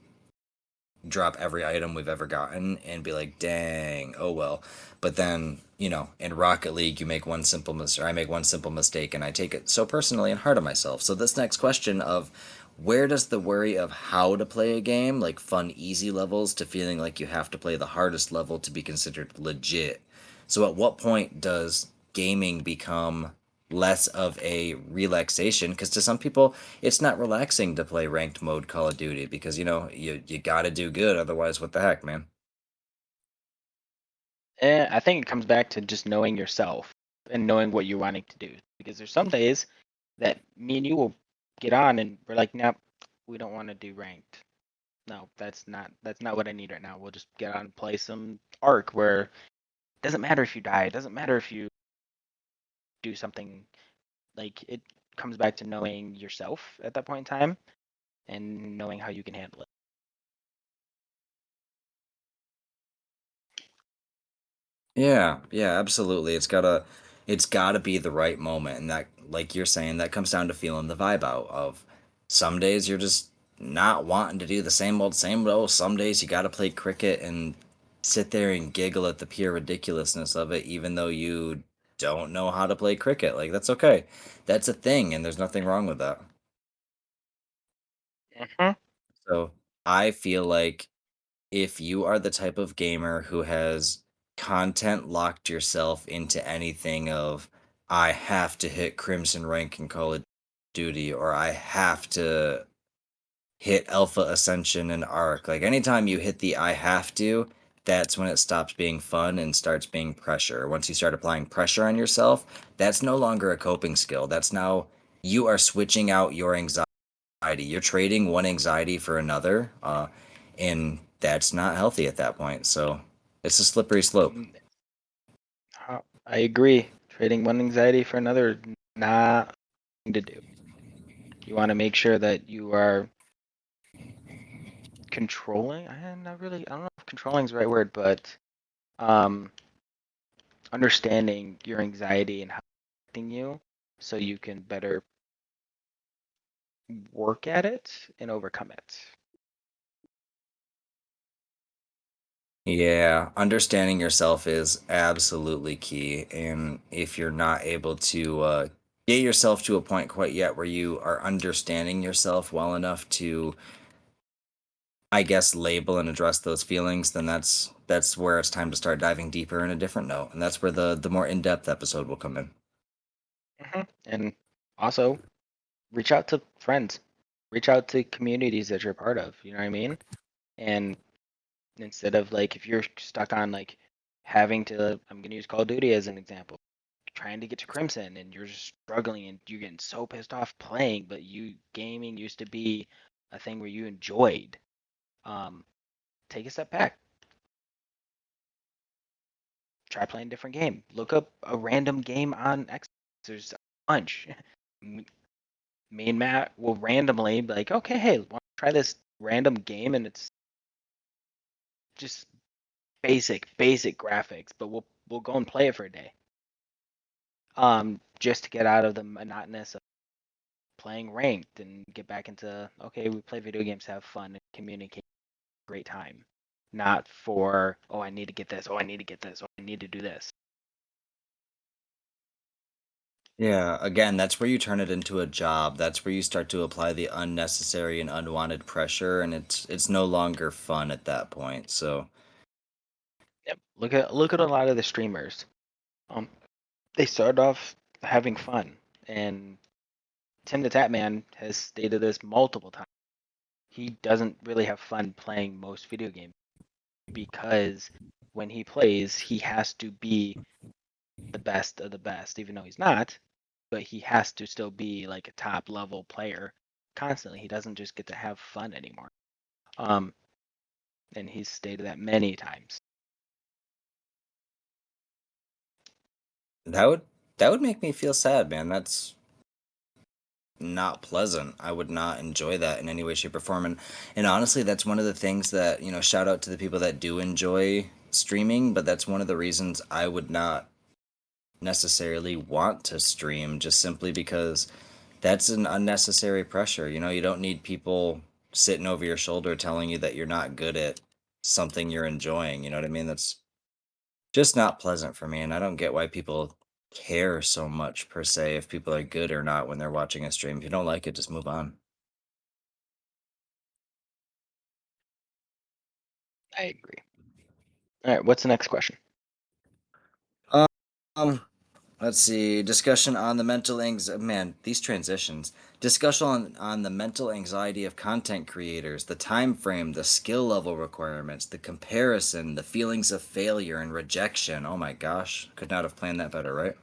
drop every item we've ever gotten and be like, dang, oh well. But then, in Rocket League, you make one simple mistake, or I make one simple mistake, and I take it so personally and hard on myself. So this next question of where does the worry of how to play a game, like fun, easy levels, to feeling like you have to play the hardest level to be considered legit? So at what point does gaming become less of a relaxation? Because to some people it's not relaxing to play ranked mode Call of Duty because you got to do good, otherwise what the heck, man. And I think it comes back to just knowing yourself and knowing what you're wanting to do. Because there's some days that me and you will get on and we're like, nope, we don't want to do ranked. No, that's not what I need right now. We'll just get on and play some Arc where it doesn't matter if you die. It doesn't matter if you do something. Like it comes back to knowing yourself at that point in time and knowing how you can handle it. Yeah, yeah, absolutely. It's gotta be the right moment, and that, like you're saying, that comes down to feeling the vibe out of some days you're just not wanting to do the same old. Some days you gotta play cricket and sit there and giggle at the pure ridiculousness of it, even though you don't know how to play cricket. Like that's okay. That's a thing, and there's nothing wrong with that. Hmm. So I feel like if you are the type of gamer who has content locked yourself into anything of I have to hit Crimson rank in Call of Duty or I have to hit Alpha Ascension and Arc, like anytime you hit the I have to, that's when it stops being fun and starts being pressure. Once you start applying pressure on yourself, that's no longer a coping skill. That's now you are switching out your anxiety. You're trading one anxiety for another, and that's not healthy at that point. So it's a slippery slope. I agree. Trading one anxiety for another is not thing to do. You want to make sure that you are controlling. I'm not really. I don't know if controlling is the right word, but um, understanding your anxiety and how it's affecting you, so you can better work at it and overcome it. Yeah, understanding yourself is absolutely key. And if you're not able to get yourself to a point quite yet where you are understanding yourself well enough to, I guess, label and address those feelings, then that's where it's time to start diving deeper in a different note. And that's where the more in-depth episode will come in. And also reach out to friends, reach out to communities that you're part of. You know what I mean? And instead of like if you're stuck on like having to, I'm gonna use Call of Duty as an example, trying to get to Crimson and you're just struggling and you're getting so pissed off playing, but you gaming used to be a thing where you enjoyed. Um, take a step back, try playing a different game. Look up a random game on X. There's a bunch. Me and Matt will randomly be like, okay, hey, want to try this random game? And it's just basic graphics, but we'll go and play it for a day. Just to get out of the monotonous of playing ranked and get back into, okay, we play video games, have fun, and communicate, great time. Not for, oh, I need to get this, oh, I need to get this, oh, I need to do this. Yeah, again, that's where you turn it into a job. That's where you start to apply the unnecessary and unwanted pressure, and it's no longer fun at that point. So, Yep. Look at a lot of the streamers. Um, they started off having fun, and Tim the Tatman has stated this multiple times. He doesn't really have fun playing most video games because when he plays, he has to be the best of the best, even though he's not, but he has to still be like a top level player constantly. He doesn't just get to have fun anymore. Um, and he's stated that many times. that would that would make me feel sad, man. That's not pleasant. I would not enjoy that in any way, shape, or form. And honestly, that's one of the things that, shout out to the people that do enjoy streaming, but that's one of the reasons I would not necessarily want to stream, just simply because that's an unnecessary pressure. You don't need people sitting over your shoulder telling you that you're not good at something you're enjoying. You know what I mean? That's just not pleasant for me. And I don't get why people care so much, per se, if people are good or not when they're watching a stream. If you don't like it, just move on. I agree. All right, what's the next question? Um, let's see. Discussion on the mental anxiety. Man, these transitions. Discussion on the mental anxiety of content creators, the time frame, the skill level requirements, the comparison, the feelings of failure and rejection. Oh my gosh, could not have planned that better, right?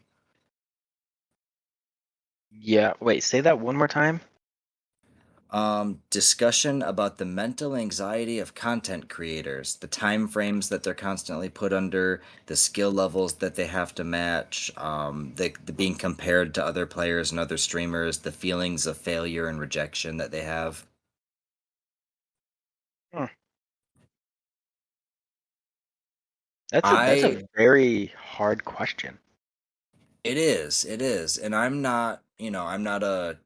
Yeah, wait, say that one more time. Discussion about the mental anxiety of content creators, the time frames that they're constantly put under, the skill levels that they have to match, the being compared to other players and other streamers, the feelings of failure and rejection that they have. Hmm. That's I a very hard question. it is, and I'm not a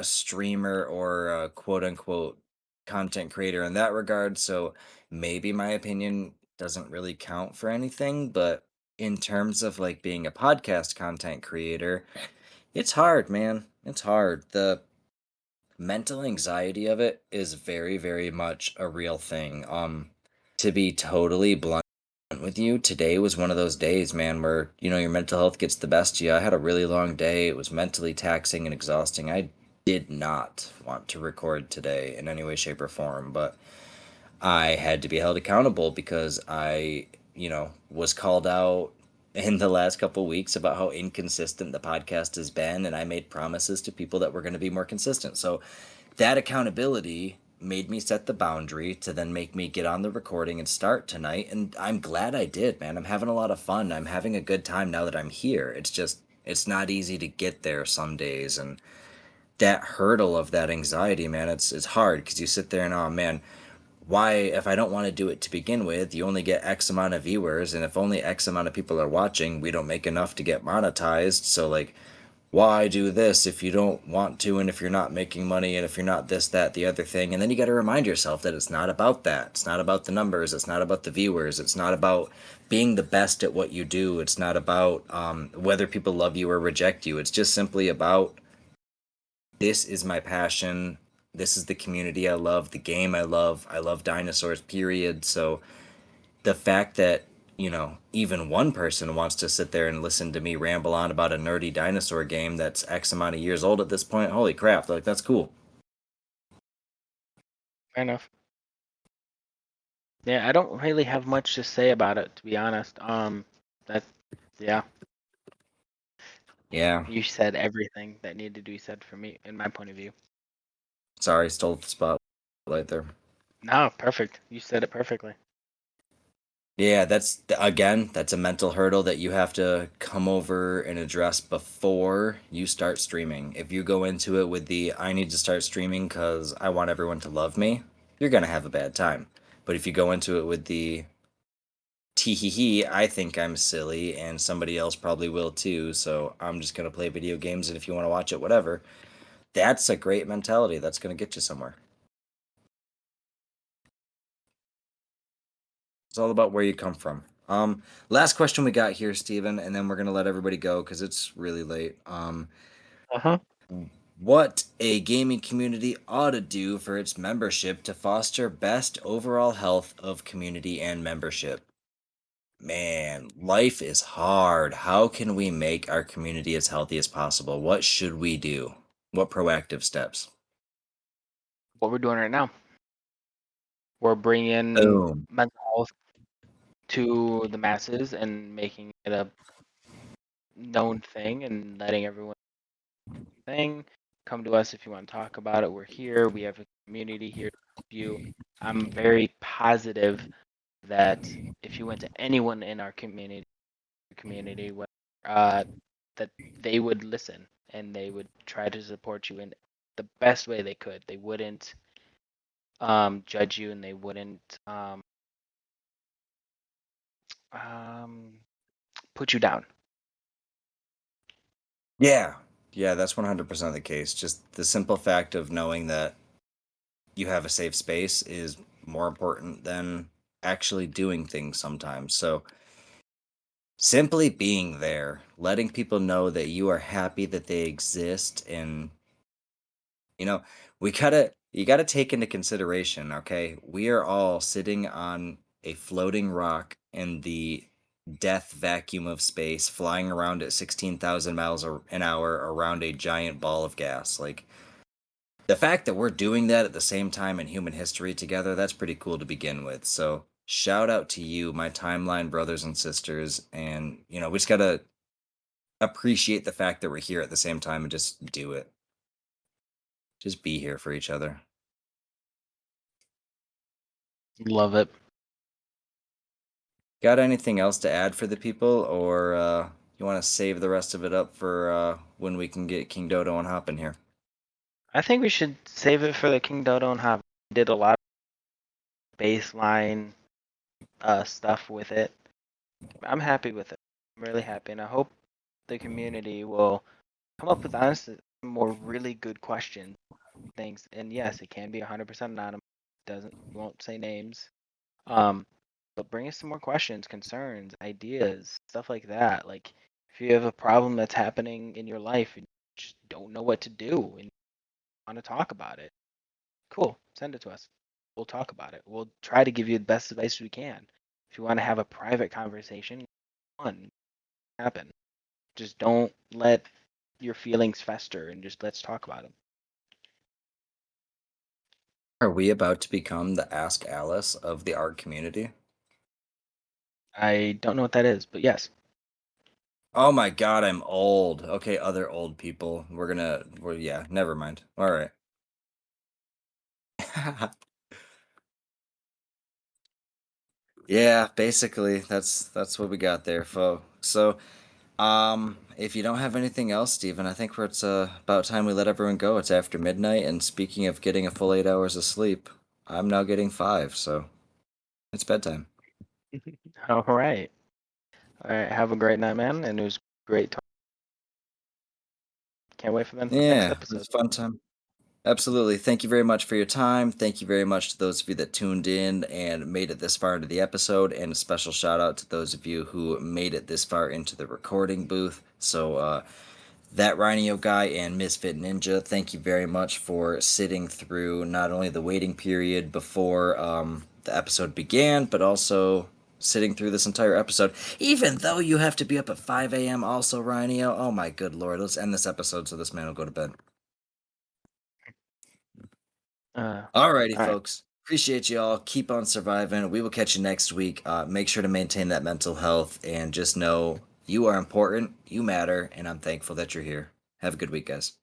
streamer or a quote unquote content creator in that regard. So maybe my opinion doesn't really count for anything. But in terms of like being a podcast content creator, it's hard, man. It's hard. The mental anxiety of it is very, very much a real thing. To be totally blunt with you, today was one of those days, man, where, your mental health gets the best of you. I had a really long day. It was mentally taxing and exhausting. I did not want to record today in any way, shape, or form, but I had to be held accountable because I, was called out in the last couple weeks about how inconsistent the podcast has been, and I made promises to people that were going to be more consistent. So that accountability made me set the boundary to then make me get on the recording and start tonight. And I'm glad I did, man. I'm having a lot of fun. I'm having a good time now that I'm here. It's not easy to get there some days. And that hurdle of that anxiety, man, it's hard because you sit there and, oh man, why, if I don't want to do it to begin with, you only get X amount of viewers, and if only X amount of people are watching, we don't make enough to get monetized. So like, why do this if you don't want to, and if you're not making money, and if you're not this, that, the other thing? And then you got to remind yourself that it's not about that. It's not about the numbers. It's not about the viewers. It's not about being the best at what you do. It's not about whether people love you or reject you. It's just simply about, this is my passion. This is the community I love, the game I love. I love dinosaurs, period. So the fact that, even one person wants to sit there and listen to me ramble on about a nerdy dinosaur game that's X amount of years old at this point, holy crap, like that's cool. Fair enough. Yeah, I don't really have much to say about it, to be honest. That, yeah, Yeah, you said everything that needed to be said for me, in my point of view. sorry, stole the spotlight there. No, perfect. You said it perfectly. Yeah, that's a mental hurdle that you have to come over and address before you start streaming. If you go into it with the I need to start streaming because I want everyone to love me, you're gonna have a bad time. But if you go into it with the tee hee hee, I think I'm silly and somebody else probably will too, so I'm just gonna play video games and if you want to watch it, whatever. That's a great mentality. That's gonna get you somewhere. It's all about where you come from. Last question we got here, Steven, and then we're gonna let everybody go because it's really late. Uh-huh. What a gaming community ought to do for its membership to foster best overall health of community and membership. Man, life is hard. How can we make our community as healthy as possible? What should we do? What proactive steps? What we're doing right now, we're bringing Boom. mental health to the masses and making it a known thing and letting everyone thing. Come to us if you want to talk about it. We're here. We have a community here to help you. I'm very positive that if you went to anyone in our community, uh, that they would listen and they would try to support you in the best way they could. They wouldn't judge you and they wouldn't um, put you down. Yeah. Yeah, that's 100% the case. Just the simple fact of knowing that you have a safe space is more important than actually doing things sometimes. So, simply being there, letting people know that you are happy that they exist and you know, you gotta take into consideration, okay? We are all sitting on a floating rock in the death vacuum of space, flying around at 16,000 miles an hour around a giant ball of gas. Like, the fact that we're doing that at the same time in human history together, that's pretty cool to begin with. So, shout out to you, my timeline brothers and sisters. And, we just gotta appreciate the fact that we're here at the same time and just do it. Just be here for each other. Love it. Got anything else to add for the people, or you want to save the rest of it up for when we can get King Dodo and Hop in here? I think we should save it for the King Dodo and Hop. Did a lot of baseline stuff with it. I'm happy with it. I'm really happy, and I hope the community will come up with honestly more really good questions, things. And yes, it can be 100% anonymous. Doesn't won't say names. Um, but bring us some more questions, concerns, ideas, stuff like that. Like if you have a problem that's happening in your life and you just don't know what to do and you want to talk about it, cool. Send it to us. We'll talk about it. We'll try to give you the best advice we can. If you want to have a private conversation, fun happen. Just don't let your feelings fester and just let's talk about them. Are we about to become the Ask Alice of the art community? I don't know what that is, but yes. Oh my God, I'm old. Okay, other old people. Yeah, never mind. All right. Yeah, basically, that's what we got there, folks. So, if you don't have anything else, Steven, I think it's about time we let everyone go. It's after midnight, and speaking of getting a full 8 hours of sleep, I'm now getting five, so it's bedtime. All right. All right. Have a great night, man. And it was great talk. Can't wait for the next Yeah, it episode. was a fun time. Absolutely. Thank you very much for your time. Thank you very much to those of you that tuned in and made it this far into the episode, and a special shout out to those of you who made it this far into the recording booth. So, that Rhinio guy and Misfit Ninja, thank you very much for sitting through not only the waiting period before the episode began, but also sitting through this entire episode. Even though you have to be up at 5 a.m., also, Rhinio. Oh my good lord. Let's end this episode so this man will go to bed. Alrighty, All right. folks. Appreciate you all. Keep on surviving. We will catch you next week. Make sure to maintain that mental health and just know you are important, you matter, and I'm thankful that you're here. Have a good week, guys.